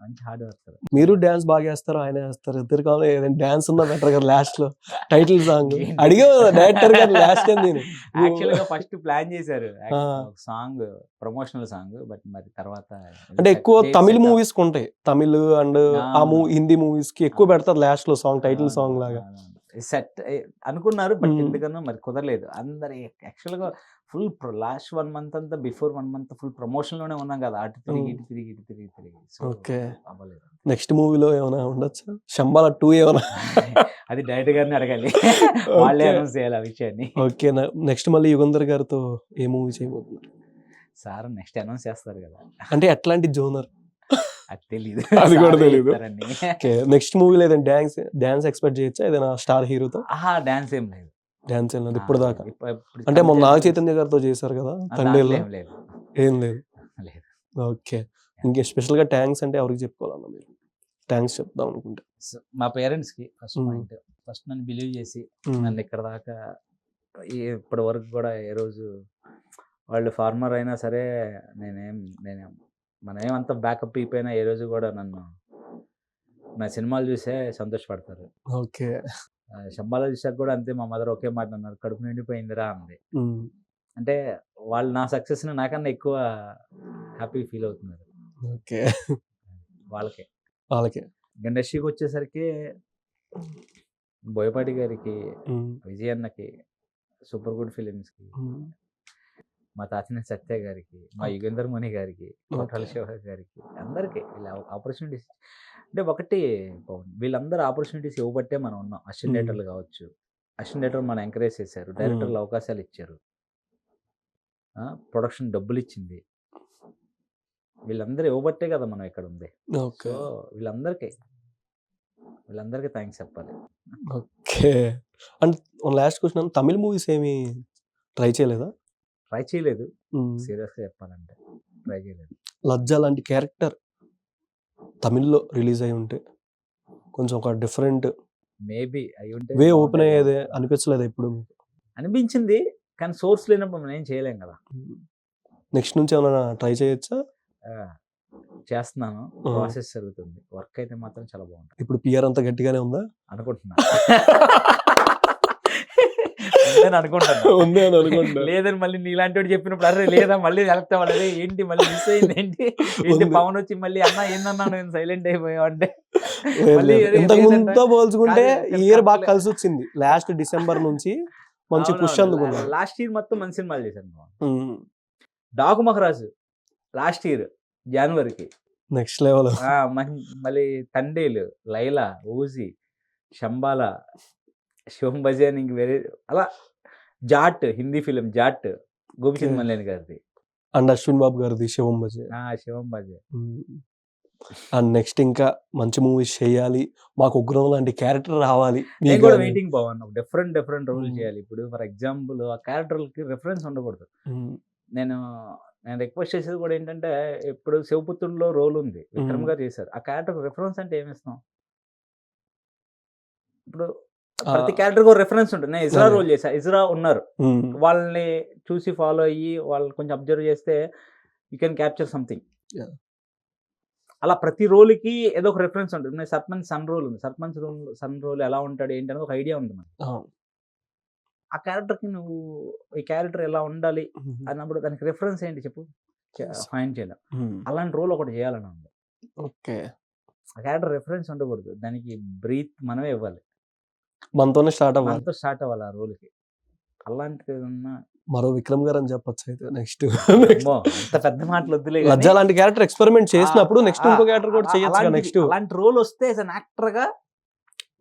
మంచి హార్డ్ వర్కర్. మీరు డాన్స్ బాగా చేస్తారు, ఆయన చేస్తారు, ఇద్దరు కావాలి ఏదైనా డాన్స్ ఉన్నా బెటర్ కదా లాస్ట్ లో టైటిల్ సాంగ్ ఏంటి? అడిగా డైరెక్టర్ గారు లాస్ట్ టైం నేను యాక్చువల్ గా ఫస్ట్ ప్లాన్ చేశారు ఆ. సాంగ్, ప్రమోషనల్ సాంగ్, బట్ మరి తర్వాత అంటే ఎక్కువ dates తమిళ్ set మూవీస్ కి ఉంటాయి, తమిళ్ అండ్ ఆ హిందీ మూవీస్ కి ఎక్కువ పెడతారు లాస్ట్ లో సాంగ్, టైటిల్ సాంగ్ లాగా. సెట్ అనుకున్నారు, బట్ మ్మ్. ఎందుకన్నా మరి కుదరలేదు. అందరు యాక్చువల్ గా ఫుల్ లాస్ట్ 1 month అంతా, బిఫోర్ 1 month ఫుల్ ప్రమోషన్ లోనే ఉన్నాం కదా, అటు తిరిగి ఇటు తిరిగి ఇటు తిరిగి తిరిగి. So Okay. అవ్వలేదు. నెక్స్ట్ మూవీలో ఏమైనా ఉండొచ్చా, శంబాల 2 ఏమైనా? అది డైరెక్టర్ గారిని అడగాలి, వాళ్ళే అనౌన్స్ చేయాలి ఆ విషయాన్ని. ఓకే, నెక్స్ట్ మళ్ళీ యుగంధర్ గారితో ఏ మూవీ చేయబోతున్నారు? సార్ నెక్స్ట్ అనౌన్స్ చేస్తారు కదా, అంటే ఎట్లాంటి జోనర్? అది తెలీదు. అది కూడా సారే తెలీదు. చెప్తారండి. ఓకే, నెక్స్ట్ మూవీలో ఏదైనా డాన్స్ ఎక్స్పెక్ట్ చేయొచ్చా, ఏదైనా స్టార్ హీరోతో? ఆహా, డాన్స్ ఏం లేదు. డాన్స్ ఏం లేదు ఇప్పుడు దాకా. ఇప్పుడు అంటే మొన్న నాగ కంటెంట్ చైతన్య గారితో చేశారు కదా దాంట్లో తండేల్లో, ఏం లేదు. ఏం లేదు. లేదు. ఓకే, ఇంకే స్పెషల్ గా థ్యాంక్స్ అంటే ఎవరికి చెప్పుకోవాలన్నా మీరు? థ్యాంక్స్ చెప్దాం అనుకుంటే So, మా పేరెంట్స్ కి ఫస్ట్ మ్మ్. పాయింట్, ఫస్ట్ నన్ను బిలీవ్ చేసి మ్మ్. నన్ను ఇక్కడ దాకా ఇప్పటి వరకు కూడా ఏ రోజు వాళ్ళు ఫార్మర్ అయినా సరే, నేనేం మనం ఏమంతా బ్యాకప్ అయిపోయినా ఏ రోజు కూడా నన్ను నా సినిమాలు చూసే సంతోషపడతారు. ఓకే. శంబాల చూసాక కూడా అంతే, మా మదర్ ఒకే మాట అన్నారు, కడుపు నిండిపోయిందిరా అంది. మ్మ్. అంటే వాళ్ళు నా సక్సెస్ని నాకన్నా ఎక్కువ హ్యాపీ ఫీల్ అవుతున్నారు ఓకే, వాళ్ళకే. వాళ్ళకి. ఇండస్ట్రీకి వచ్చేసరికి బోయపాటి గారికి, మ్మ్. విజయ్ అన్నకి, సూపర్ గుడ్ ఫిలిమ్స్కి, మ్మ్. మా తాతిన సత్య గారికి, మా యుగేందర్ మణి గారికి, కోటాల Okay. శివ గారికి, అందరికీ ఇలా ఆపర్చునిటీస్. అంటే ఒకటి పవన్, వీళ్ళందరూ ఆపర్చునిటీస్ ఇవ్వబట్టే మనం ఉన్నాం. అసిస్టెంట్ డైరెక్టర్లు కావచ్చు, అసిస్టెంట్ డైరెక్టర్ మనం ఎంకరేజ్ చేశారు, డైరెక్టర్లు అవకాశాలు ఇచ్చారు, ప్రొడక్షన్ డబ్బులు ఇచ్చింది, వీళ్ళందరూ ఇవ్వబట్టే కదా మనం ఇక్కడ ఉంది. ఓకే. సో వీళ్ళందరికీ థ్యాంక్స్ చెప్పాలి. Okay, and last question, Tamil movies ఏమి ట్రై చేయలేదా? ట్రై చేయలేదు, మ్మ్. సీరియస్గా చెప్పాలంటే ట్రై చేయలేదు. లజ్జా లాంటి క్యారెక్టర్ తమిళ్లో రిలీజ్ అయి ఉంటే కొంచెం ఒక డిఫరెంట్ మేబీ అయి ఉంటే వే ఓపెన్ బాగుండేది. అయ్యేదే అనిపించలేదు ఇప్పుడు మీకు? అనిపించింది, కానీ సోర్స్ లేనప్పుడు మనం ఏం చేయలేం కదా. నెక్స్ట్ నుంచి ఏమైనా ట్రై చేయొచ్చా? ఆ, చేస్తున్నాను, ప్రాసెస్ జరుగుతుంది, వర్క్ అయితే మాత్రం చాలా బాగుంటుంది ఇప్పుడు పిఆర్ అంతా గట్టిగానే ఉందా? అనుకుంటున్నా. ఉందని అనుకుంటున్నా. ఉంది అని అనుకుంటా. లేదని మళ్ళీ నీలాంటి వాడు చెప్పినప్పుడు, అరే లేదా మళ్ళీ వెనక్కి అవ్వలేదు ఏంటి, మళ్ళీ మిస్ అయింది ఏంటి, ఉంది. పవన్ వచ్చి మళ్ళీ అన్న ఏందన్నా నేను సైలెంట్ అయిపోయావు అంటే, లేదు, మళ్ళీ లేదు. అరే ఇంతకు లేదంట. ముందుతో పోల్చుకుంటే కాదు, ఈ ఇయర్ బాగా కరెక్ట్లే. కలిసి వచ్చింది. లాస్ట్ డిసెంబర్ నుంచి మంచి పుష్ అందుకున్నాను. లాస్ట్ ఇయర్ మొత్తం మంచి సినిమాలు చేశాను. డాకు మహరాజు లాస్ట్ ఇయర్ జనవరికి, నెక్స్ట్ లెవెల్. మళ్ళీ తండేలు, లైలా, ఊజీ, శంబాల, శివం బజాన్, ఇంక వేరే అలా జాట్, హిందీ ఫిలిం జాట్, గోపిచంద్ Okay. మల్లేని గారిది, అండ్ అశ్విన్ బాబు గారిది శివం బజే. శివం బజాన్. అండ్ నెక్స్ట్ ఇంకా మంచి మూవీస్ చేయాలి, మాకు ఉగ్రం లాంటి క్యారెక్టర్ రావాలి. నేను మీకు కూడా కానీ. Waiting Pawan, different role Mm. చేయాలి. ఇప్పుడు ఫర్ ఎగ్జాంపుల్ ఆ క్యారెక్టర్కి రిఫరెన్స్ ఉండకూడదు. మ్మ్. నేను రిక్వెస్ట్ చేసేది కూడా ఏంటంటే, ఇప్పుడు శివపుత్రుల్లో రోల్ ఉంది, విక్రమ్ Mm. గారు చేశారు, ఆ క్యారెక్టర్ రిఫరెన్స్ అంటే ఏమిస్తాం? ఇప్పుడు ఆ, ప్రతి క్యారెక్టర్ కూడా రిఫరెన్స్ ఉంటుంది. నేను ఇజ్రా అదే. రోల్ చేశా, ఇజ్రా ఉన్నారు, మ్మ్. వాళ్ళని చూసి ఫాలో అయ్యి వాళ్ళు కొంచెం అబ్జర్వ్ చేస్తే you can capture something. Yeah. అలా ప్రతి రోల్కి ఏదో ఒక రిఫరెన్స్ ఉంటుంది. నేను సర్పంచ్ సన్ రోల్ ఉంది, సర్పంచ్ సన్ రోల్ ఎలా ఉంటాడు ఏంటి అనేది ఒక ఐడియా ఉంది మనకి. అవును. ఆ క్యారెక్టర్కి నువ్వు ఈ క్యారెక్టర్ ఎలా ఉండాలి మ్మ్. అన్నప్పుడు దానికి రిఫరెన్స్ ఏంటి చెప్పు, ఫైండ్ చేయలేం. మ్మ్. అలాంటి రోల్ ఒకటి చేయాలని ఉంది. ఓకే, ఆ క్యారెక్టర్ రిఫరెన్స్ ఉండకూడదు, దానికి బ్రీత్ మనమే ఇవ్వాలి, మనతోనే స్టార్ట్ అవ్వాలి. మనతో స్టార్ట్ అవ్వాలి ఆ రోల్కి. అలాంటిది ఏదన్నా మరో విక్రమ్ గారు అని చెప్పొచ్చు అయితే నెక్స్ట్. అమ్మో, అంత పెద్ద మాటలు వద్దులే గానీ, లజ్జా లాంటి క్యారెక్టర్ ఎక్స్పెరిమెంట్ చేసినప్పుడు నెక్స్ట్ ఇంకో క్యారెక్టర్ కూడా ఆ- చేయొచ్చు అలాంటి- నెక్స్ట్. అలాంటి రోల్ వస్తే యాజ్ అన్ యాక్టర్ గా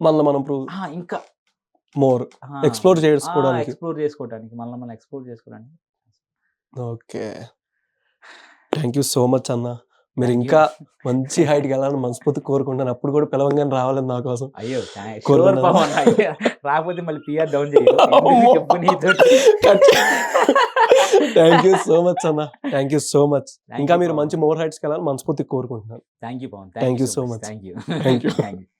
మళ్ళీ మనం ప్రూవ్ ఇంకా మోర్ ఎక్స్ప్లోర్ చేసుకోవడానికి. ఎక్స్ప్లోర్ చేసుకోవడానికి, మనం ఎక్స్ప్లోర్ చేసుకోవడానికి. Okay, thank you so much అన్న. మీరు Thank you. ఇంకా మంచి హైట్కి వెళ్ళాలని మనస్ఫూర్తి కోరుకుంటాను. అప్పుడు కూడా పిలవంగానే రావాలని నా కోసం. అయ్యో కోరుకున్నాను. షూర్ పవన్, అయ్యో, రాకపోతే మళ్ళీ పిఆర్ డౌన్ చేయాలి అమ్మో. చెప్పు నీతోటి. థ్యాంక్ యూ సో మచ్ అన్న, thank you so much. Thank ఇంకా you, మీరు Pawan. మంచి మోర్ హైట్స్కి వెళ్ళాలని మనస్ఫూర్తి కోరుకుంటున్నాను. Thank you Pawan, Thank you so much. Thank you Thank you. Thank you.